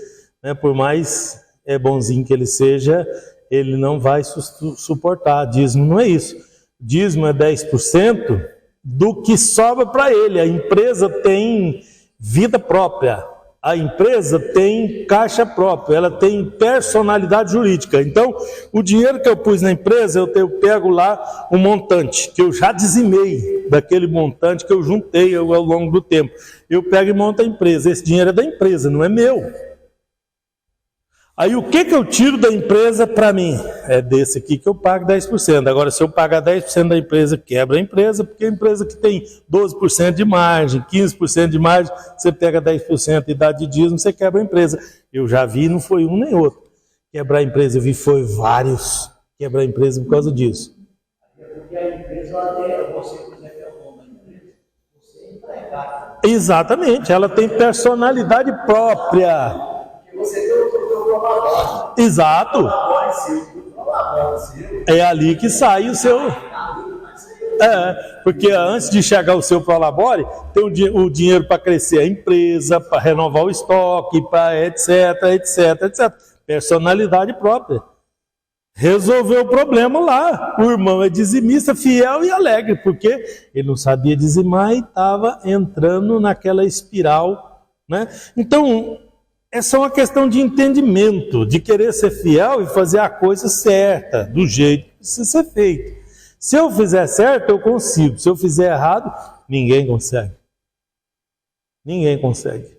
né? Por mais bonzinho que ele seja, ele não vai suportar. Dízimo não é isso. Dízimo é 10% do que sobra para ele. A empresa tem vida própria. A empresa tem caixa própria, ela tem personalidade jurídica. Então, o dinheiro que eu pus na empresa, eu pego lá um montante, que eu já dizimei daquele montante que eu juntei ao longo do tempo. Eu pego e monto a empresa. Esse dinheiro é da empresa, não é meu. Aí o que eu tiro da empresa para mim? É desse aqui que eu pago 10%. Agora, se eu pagar 10% da empresa, quebra a empresa, porque a empresa que tem 12% de margem, 15% de margem, você pega 10% e dá de dízimo, você quebra a empresa. Eu já vi, não foi um nem outro. Quebrar a empresa, eu vi, foi vários. Quebrar a empresa por causa disso. Porque a empresa, até você quiser ter o nome da empresa, você é empregado. Exatamente, ela tem personalidade própria. Porque você tem o colaborador. Exato. O colaborador seu. É ali que sai o seu... porque antes de chegar o seu prolabore, tem o dinheiro para crescer a empresa, para renovar o estoque, para etc, etc, etc. Personalidade própria. Resolveu o problema lá. O irmão é dizimista, fiel e alegre, porque ele não sabia dizimar e estava entrando naquela espiral, né? Então, é só uma questão de entendimento, de querer ser fiel e fazer a coisa certa, do jeito que precisa ser feito. Se eu fizer certo, eu consigo. Se eu fizer errado, ninguém consegue. Ninguém consegue.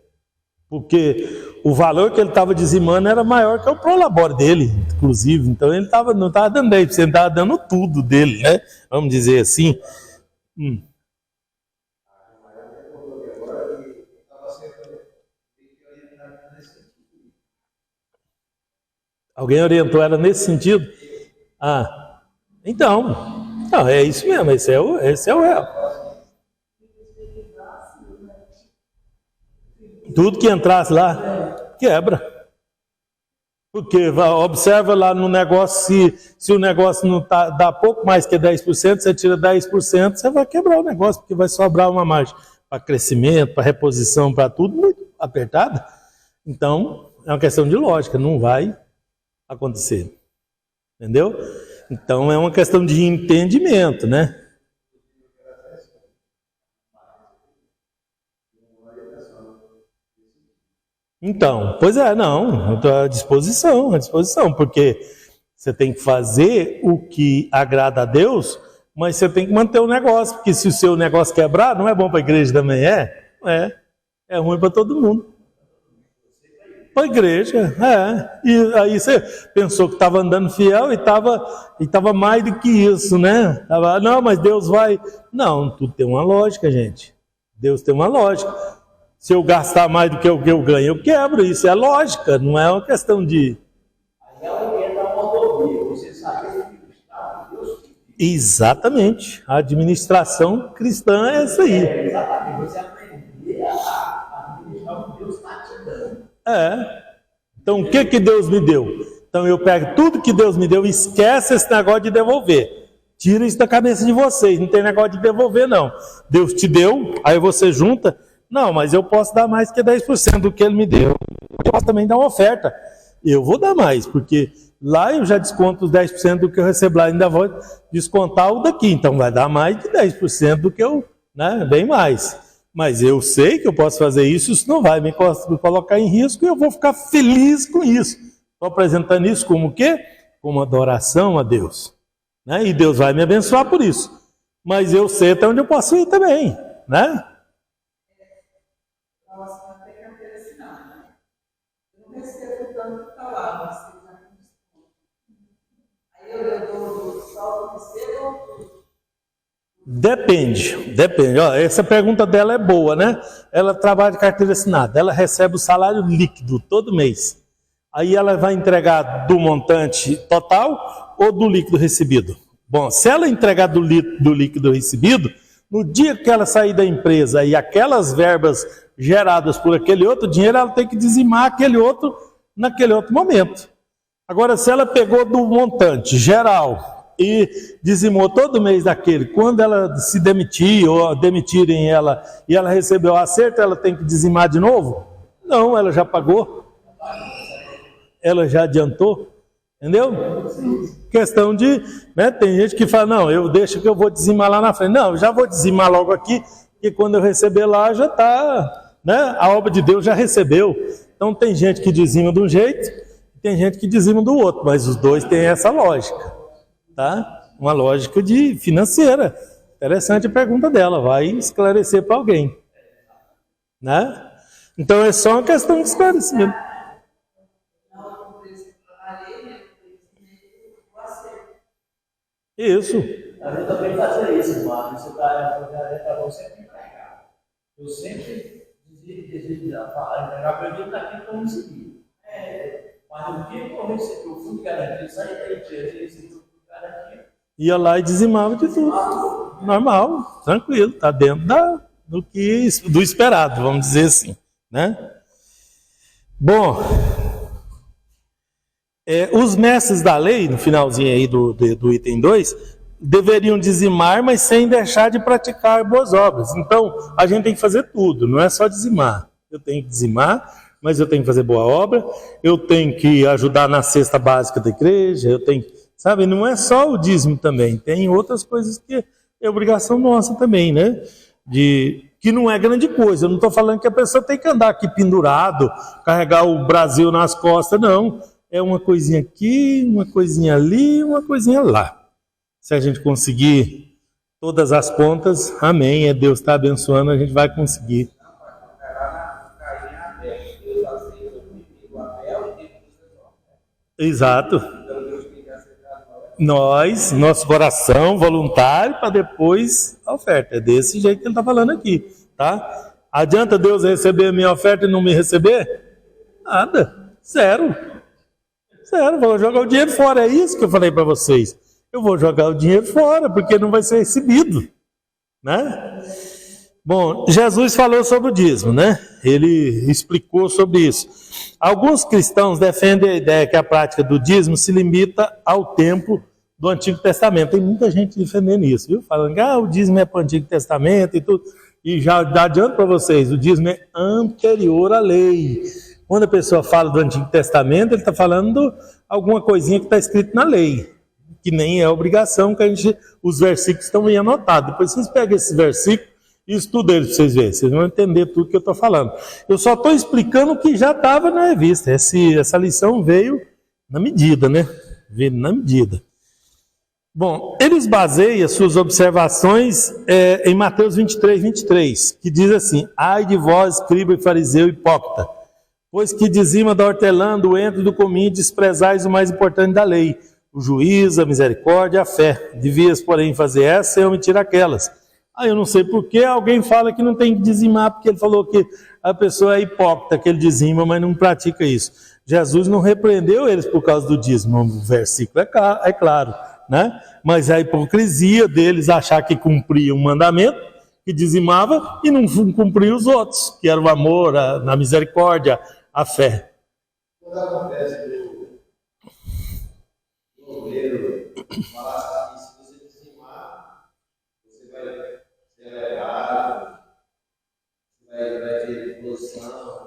Porque o valor que ele estava dizimando era maior que o prolabore dele, inclusive. Então ele não estava dando 10%, ele estava dando tudo dele, né? Vamos dizer assim. Alguém orientou ela nesse sentido? Então, não, é isso mesmo, esse é o real. Tudo que entrasse lá, quebra. Porque observa lá no negócio, se o negócio não dá pouco mais que 10%, você tira 10%, você vai quebrar o negócio, porque vai sobrar uma margem para crescimento, para reposição, para tudo muito apertada. Então, é uma questão de lógica, não vai acontecer. Entendeu? Então, é uma questão de entendimento, né? Então, pois é, não, eu estou à disposição, porque você tem que fazer o que agrada a Deus, mas você tem que manter o negócio, porque se o seu negócio quebrar, não é bom para a igreja também, é ruim para todo mundo. Para a igreja, E aí você pensou que estava andando fiel e estava mais do que isso, né? Não, mas Deus vai... Não, tudo tem uma lógica, gente. Deus tem uma lógica. Se eu gastar mais do que eu ganho, eu quebro. Isso é lógica, não é uma questão de... Aí ela entra na rodovia, você sabe que Deus... Exatamente. A administração cristã é essa aí. Exatamente. Você aprender a administrar o que Deus está te dando. Então, o que Deus me deu? Então, eu pego tudo que Deus me deu e esquece esse negócio de devolver. Tira isso da cabeça de vocês. Não tem negócio de devolver, não. Deus te deu, aí você junta. Não, mas eu posso dar mais que 10% do que Ele me deu. Eu posso também dar uma oferta. Eu vou dar mais, porque lá eu já desconto os 10% do que eu recebo lá. Ainda vou descontar o daqui. Então, vai dar mais de 10% do que eu, né? Bem mais. Mas eu sei que eu posso fazer isso não vai me colocar em risco e eu vou ficar feliz com isso. Estou apresentando isso como o quê? Como adoração a Deus. Né? E Deus vai me abençoar por isso. Mas eu sei até onde eu posso ir também. Né? Nossa, não tem carteira assinada, né? Eu não recebo tanto que está lá, mas tem já com desconto. Aí eu dou só o recebo. Depende. Ó, essa pergunta dela é boa, né? Ela trabalha de carteira assinada, ela recebe o salário líquido todo mês. Aí ela vai entregar do montante total ou do líquido recebido? Bom, se ela entregar do líquido recebido, no dia que ela sair da empresa e aquelas verbas geradas por aquele outro dinheiro, ela tem que dizimar aquele outro naquele outro momento. Agora, se ela pegou do montante geral e dizimou todo mês daquele, quando ela se demitir ou demitirem ela e ela recebeu o acerto, ela tem que dizimar de novo? Não, ela já pagou. Ela já adiantou. Entendeu? Questão de... Né, tem gente que fala, não, eu deixo que eu vou dizimar lá na frente. Não, eu já vou dizimar logo aqui, que quando eu receber lá já está... Né, a obra de Deus já recebeu. Então tem gente que dizima de um jeito, tem gente que dizima do outro, mas os dois têm essa lógica. Tá? Uma lógica de financeira. Interessante a pergunta dela, vai esclarecer para alguém. Né? Então é só uma questão de esclarecimento. Na outra empresa Isso. Eu também fazia isso, mano. Você tá bom sempre entregar. Eu sempre dizia, aprendi naquilo que eu não segui. Mas o que eu recebi, o fundo garantido, saí daí, recebi o fundo garantido. Ia lá e dizimava de tudo. Normal, tranquilo, está dentro do esperado, vamos dizer assim, né? Bom, os mestres da lei, no finalzinho aí do item 2, deveriam dizimar, mas sem deixar de praticar boas obras. Então, a gente tem que fazer tudo, não é só dizimar. Eu tenho que dizimar, mas eu tenho que fazer boa obra, eu tenho que ajudar na cesta básica da igreja, eu tenho, sabe, não é só o dízimo também, tem outras coisas que é obrigação nossa também, né? Que não é grande coisa, eu não estou falando que a pessoa tem que andar aqui pendurado, carregar o Brasil nas costas, não. É uma coisinha aqui, uma coisinha ali, uma coisinha lá. Se a gente conseguir todas as pontas, amém, Deus está abençoando, a gente vai conseguir. Exato. Nosso coração voluntário para depois a oferta. É desse jeito que ele está falando aqui, tá? Adianta Deus receber a minha oferta e não me receber? Nada. Zero. Vou jogar o dinheiro fora. É isso que eu falei para vocês. Eu vou jogar o dinheiro fora porque não vai ser recebido, né? Bom, Jesus falou sobre o dízimo, né? Ele explicou sobre isso. Alguns cristãos defendem a ideia que a prática do dízimo se limita ao tempo do Antigo Testamento. Tem muita gente defendendo isso, viu? Falando que o dízimo é para o Antigo Testamento e tudo. E já adianto para vocês, o dízimo é anterior à lei. Quando a pessoa fala do Antigo Testamento, ele está falando alguma coisinha que está escrito na lei, que nem é obrigação, que os versículos estão aí anotados. Depois vocês pegam esses versículos e estudam eles para vocês verem. Vocês vão entender tudo que eu estou falando. Eu só estou explicando o que já estava na revista. Essa lição veio na medida, né? Veio na medida. Bom, eles baseiam suas observações em Mateus 23, que diz assim: ai de vós, escriba e fariseu hipócrita, pois que dizima da hortelã, do entro e do cominho, desprezais o mais importante da lei, o juízo, a misericórdia e a fé. Devias, porém, fazer essa e omitir aquelas. Eu não sei por que alguém fala que não tem que dizimar, porque ele falou que a pessoa é hipócrita, que ele dizima, mas não pratica isso. Jesus não repreendeu eles por causa do dízimo, o versículo é claro, né? Mas a hipocrisia deles achar que cumpria um mandamento, que dizimava, e não cumpria os outros, que era o amor, a misericórdia, a fé. Quando acontece do governo falar assim, se você dizimar, você vai ser levado, você vai ter posição.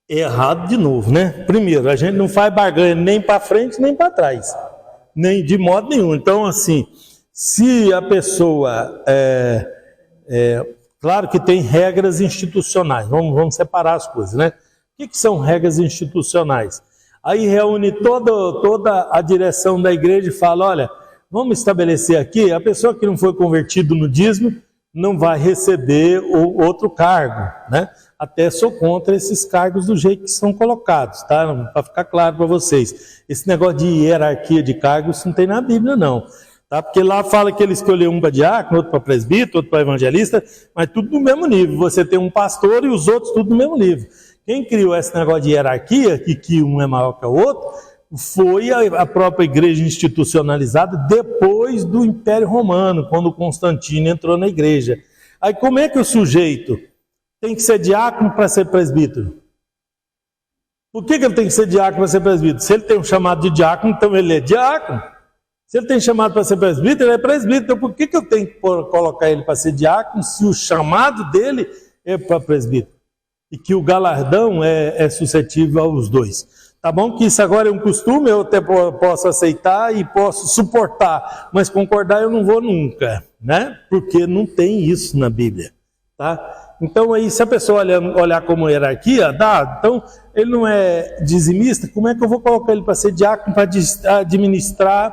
Errado de novo, né? Primeiro, a gente não faz barganha nem para frente nem para trás, nem de modo nenhum. Então, assim, se a pessoa claro que tem regras institucionais, vamos separar as coisas, né? O que são regras institucionais? Aí reúne toda a direção da igreja e fala: olha, vamos estabelecer aqui, a pessoa que não foi convertido no dízimo não vai receber outro cargo, né? Até sou contra esses cargos do jeito que são colocados, tá? Para ficar claro para vocês. Esse negócio de hierarquia de cargos não tem na Bíblia, não. Tá? Porque lá fala que ele escolheu um para diácono, outro para presbítero, outro para evangelista, mas tudo no mesmo nível. Você tem um pastor e os outros tudo no mesmo nível. Quem criou esse negócio de hierarquia, que um é maior que o outro, foi a própria igreja institucionalizada depois do Império Romano, quando Constantino entrou na igreja. Aí como é que o sujeito tem que ser diácono para ser presbítero? Por que ele tem que ser diácono para ser presbítero? Se ele tem um chamado de diácono, então ele é diácono. Se ele tem chamado para ser presbítero, ele é presbítero. Então por que eu tenho que colocar ele para ser diácono se o chamado dele é para presbítero? E que o galardão é suscetível aos dois. Tá bom que isso agora é um costume, eu até posso aceitar e posso suportar, mas concordar eu não vou nunca, né? Porque não tem isso na Bíblia, tá? Então aí, se a pessoa olhar como hierarquia, então ele não é dizimista, como é que eu vou colocar ele para ser diácono, para administrar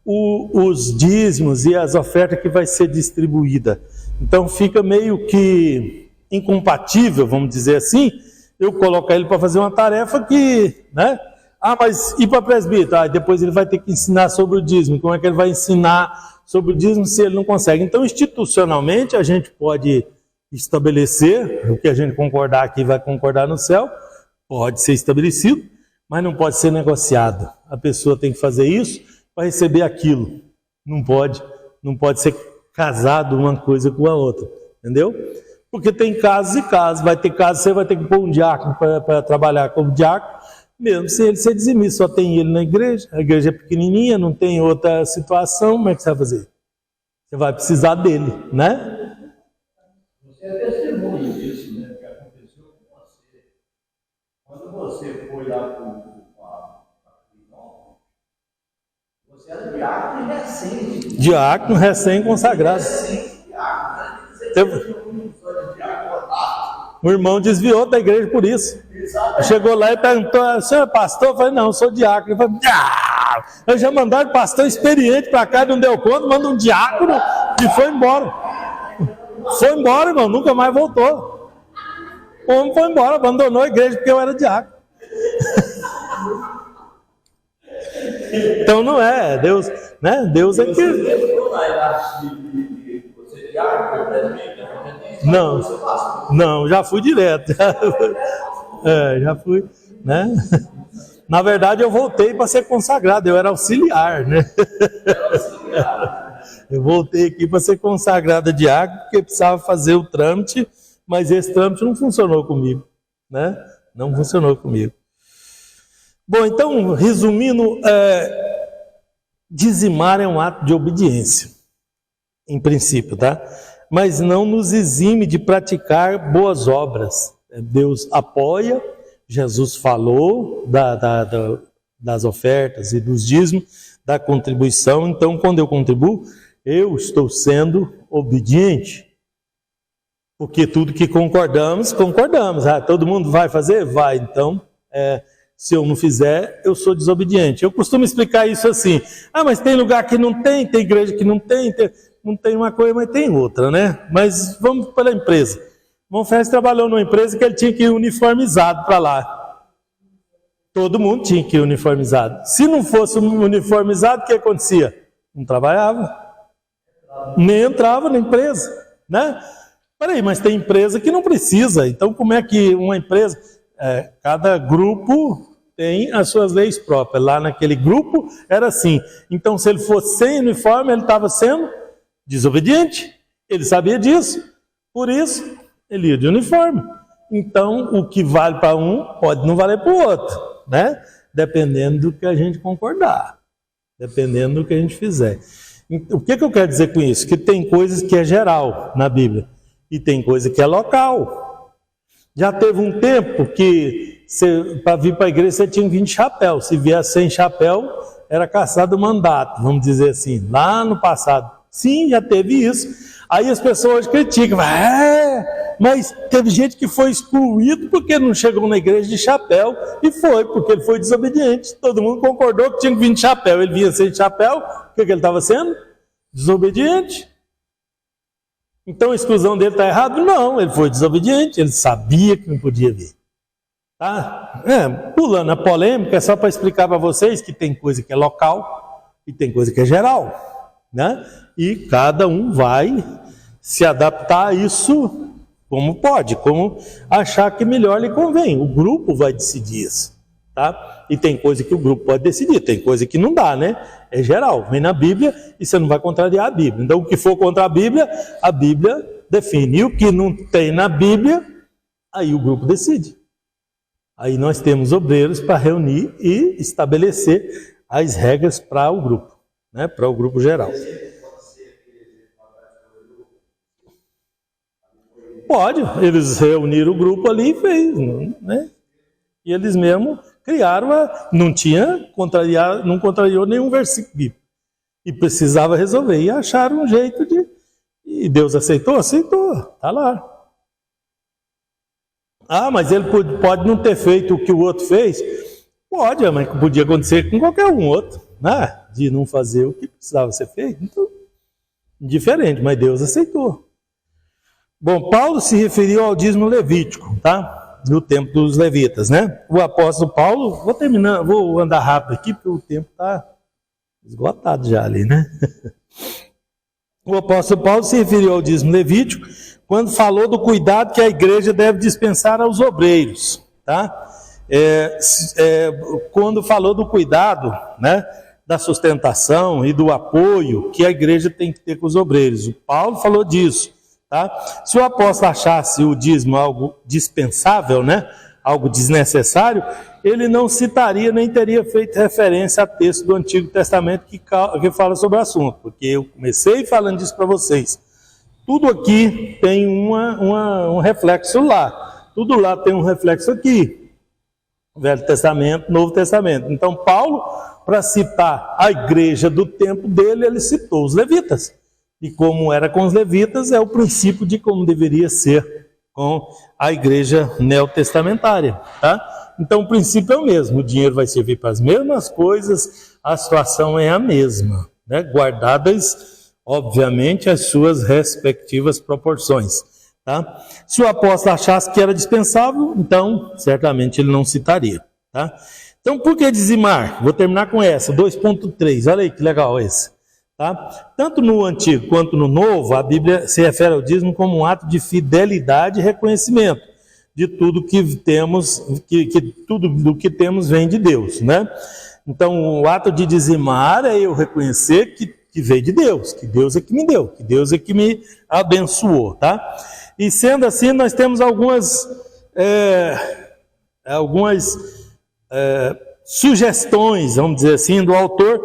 os dízimos e as ofertas que vai ser distribuída? Então fica meio que incompatível, vamos dizer assim, eu colocar ele para fazer uma tarefa que, né, Ah, mas e para presbítero? Ah, depois ele vai ter que ensinar sobre o dízimo. Como é que ele vai ensinar sobre o dízimo se ele não consegue? Então, institucionalmente, a gente pode estabelecer, o que a gente concordar aqui vai concordar no céu, pode ser estabelecido, mas não pode ser negociado. A pessoa tem que fazer isso para receber aquilo. Não pode ser casado uma coisa com a outra, entendeu? Porque tem casos e casos. Vai ter casos, você vai ter que pôr um diácono para trabalhar como diácono, mesmo sem ele ser dizimista. Só tem ele na igreja, a igreja é pequenininha, não tem outra situação, como é que você vai fazer? Você vai precisar dele, né? Você é testemunha disso, né? Que aconteceu com você. Quando você foi lá para a prisão, você era diácono e recente. Diácono recém-consagrado. O irmão desviou da igreja por isso. Chegou lá e perguntou: senhor é pastor? Eu falei: não, eu sou diácono. Ele falou: ah! Eu já mandaram pastor experiente para cá, não deu conta, manda um diácono e foi embora. Foi embora, irmão, nunca mais voltou. O homem foi embora, abandonou a igreja porque eu era diácono. Então não é, Deus, né? Deus é que... Não, já fui direto. Já fui, né? Na verdade, eu voltei para ser consagrado, eu era auxiliar, né? Eu voltei aqui para ser consagrado diácono, porque precisava fazer o trâmite, mas esse trâmite não funcionou comigo, né? Não funcionou comigo. Bom, então, resumindo, dizimar é um ato de obediência, em princípio, tá? Mas não nos exime de praticar boas obras. Deus apoia, Jesus falou das ofertas e dos dízimos, da contribuição. Então, quando eu contribuo, eu estou sendo obediente. Porque tudo que concordamos. Ah, todo mundo vai fazer? Vai. Então, se eu não fizer, eu sou desobediente. Eu costumo explicar isso assim: ah, mas tem lugar que não tem igreja que não tem uma coisa, mas tem outra, né? Mas vamos pela empresa. Monfés trabalhou numa empresa que ele tinha que ir uniformizado para lá. Todo mundo tinha que ir uniformizado. Se não fosse uniformizado, o que acontecia? Não trabalhava. Nem entrava na empresa, né? Peraí, mas tem empresa que não precisa. Então, como é que uma empresa... cada grupo tem as suas leis próprias. Lá naquele grupo era assim. Então, se ele fosse sem uniforme, ele estava sendo desobediente. Ele sabia disso. Por isso, ele ia de uniforme. Então, o que vale para um pode não valer para o outro, né? Dependendo do que a gente concordar. Dependendo do que a gente fizer. O que eu quero dizer com isso? Que tem coisas que é geral na Bíblia. E tem coisa que é local. Já teve um tempo que para vir para a igreja você tinha que vir de chapéu. Se vier sem chapéu, era caçado o mandato, vamos dizer assim, lá no passado. Sim, já teve isso. Aí as pessoas criticam, mas teve gente que foi excluído porque não chegou na igreja de chapéu, e foi, porque ele foi desobediente. Todo mundo concordou que tinha que vir de chapéu. Ele vinha sem chapéu, o que ele estava sendo? Desobediente. Então a exclusão dele está errada? Não, ele foi desobediente, ele sabia que não podia vir. Tá? Pulando a polêmica, é só para explicar para vocês que tem coisa que é local e tem coisa que é geral, né? E cada um vai se adaptar a isso como pode, como achar que melhor lhe convém. O grupo vai decidir isso, tá? E tem coisa que o grupo pode decidir, tem coisa que não dá, né? É geral, vem na Bíblia e você não vai contrariar a Bíblia. Então, o que for contra a Bíblia define. E o que não tem na Bíblia, aí o grupo decide. Aí nós temos obreiros para reunir e estabelecer as regras para o grupo, né? Para o grupo geral. Pode, eles reuniram o grupo ali e fez, né? E eles mesmo criaram, não contrariou nenhum versículo bíblico. E precisava resolver. E acharam um jeito de... E Deus aceitou? Aceitou. Está lá. Ah, mas ele pode não ter feito o que o outro fez? Pode, mas podia acontecer com qualquer um outro, né? De não fazer o que precisava ser feito. Então, diferente, mas Deus aceitou. Bom, Paulo se referiu ao dízimo levítico, tá? no tempo dos levitas, né? O apóstolo Paulo, vou terminar, vou andar rápido aqui, porque o tempo está esgotado já ali, né? O apóstolo Paulo se referiu ao dízimo levítico quando falou do cuidado que a igreja deve dispensar aos obreiros, tá? Quando falou do cuidado, né, da sustentação e do apoio que a igreja tem que ter com os obreiros. O Paulo falou disso, tá? Se o apóstolo achasse o dízimo algo dispensável, né, algo desnecessário, ele não citaria nem teria feito referência a texto do Antigo Testamento que fala sobre o assunto, porque eu comecei falando disso para vocês. Tudo aqui tem um reflexo lá, tudo lá tem um reflexo aqui. Velho Testamento, Novo Testamento. Então Paulo, para citar a igreja do tempo dele, ele citou os levitas. E como era com os levitas, é o princípio de como deveria ser com a igreja neotestamentária, tá? Então o princípio é o mesmo, o dinheiro vai servir para as mesmas coisas, a situação é a mesma, né? Guardadas, obviamente, as suas respectivas proporções. Tá? Se o apóstolo achasse que era dispensável, então certamente ele não citaria. Tá? Então, por que dizimar? Vou terminar com essa, 2.3, olha aí que legal esse. Tá? Tanto no Antigo quanto no Novo, a Bíblia se refere ao dízimo como um ato de fidelidade e reconhecimento de tudo que temos, tudo do que temos vem de Deus. Né? Então, o ato de dizimar é eu reconhecer que veio de Deus, que Deus é que me deu, que Deus é que me abençoou. Tá? E sendo assim, nós temos algumas sugestões, vamos dizer assim, do autor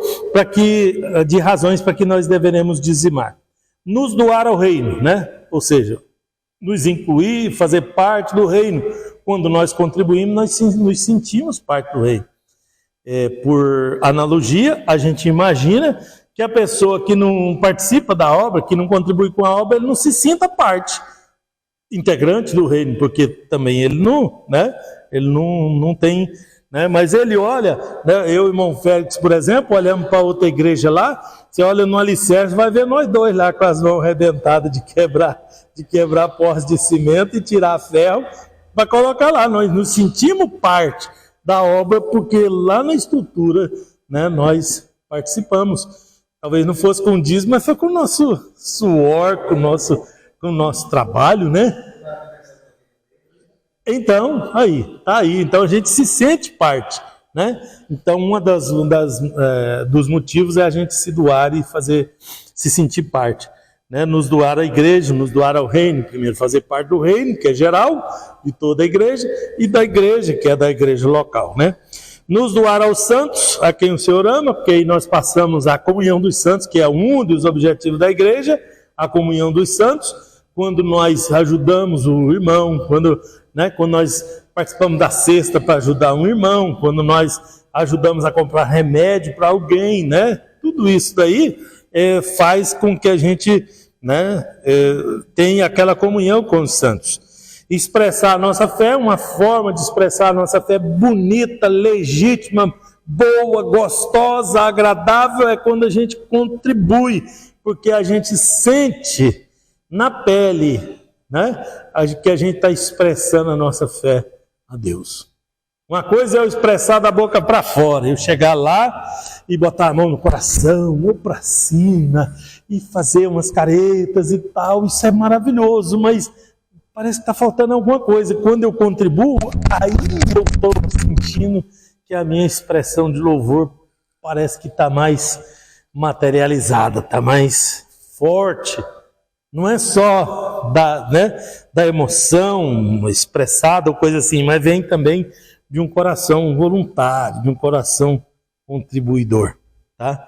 de razões para que nós deveremos dizimar. Nos doar ao reino, né? Ou seja, nos incluir, fazer parte do reino. Quando nós contribuímos, nós nos sentimos parte do reino. Por analogia, a gente imagina que a pessoa que não participa da obra, que não contribui com a obra, ele não se sinta parte integrante do reino, porque também ele não tem, né? Mas ele olha, né? Eu e o irmão Félix, por exemplo, olhamos para outra igreja lá, você olha no alicerce, vai ver nós dois lá com as mãos arrebentadas de quebrar postes de cimento e tirar ferro para colocar lá. Nós nos sentimos parte da obra, porque lá na estrutura, né, nós participamos. Talvez não fosse com dízimo, mas foi com o nosso suor, com o nosso trabalho, né? Então, tá aí. Então a gente se sente parte, né? Então dos motivos é a gente se doar e se sentir parte, né? Nos doar à igreja, nos doar ao reino, primeiro fazer parte do reino, que é geral, de toda a igreja, e da igreja, que é da igreja local, né? Nos doar aos santos, a quem o Senhor ama, porque aí nós passamos a comunhão dos santos, que é um dos objetivos da igreja, a comunhão dos santos, quando nós ajudamos o irmão, quando nós participamos da cesta para ajudar um irmão, quando nós ajudamos a comprar remédio para alguém, né? Tudo isso daí faz com que a gente, né, tenha aquela comunhão com os santos. Expressar a nossa fé, uma forma de expressar a nossa fé bonita, legítima, boa, gostosa, agradável, é quando a gente contribui, porque a gente sente na pele, né, que a gente está expressando a nossa fé a Deus. Uma coisa é eu expressar da boca para fora, eu chegar lá e botar a mão no coração, ou para cima, e fazer umas caretas e tal, isso é maravilhoso, mas parece que está faltando alguma coisa. Quando eu contribuo, aí eu estou sentindo que a minha expressão de louvor parece que está mais materializada, está mais forte. Não é só da emoção expressada ou coisa assim, mas vem também de um coração voluntário, de um coração contribuidor. Tá?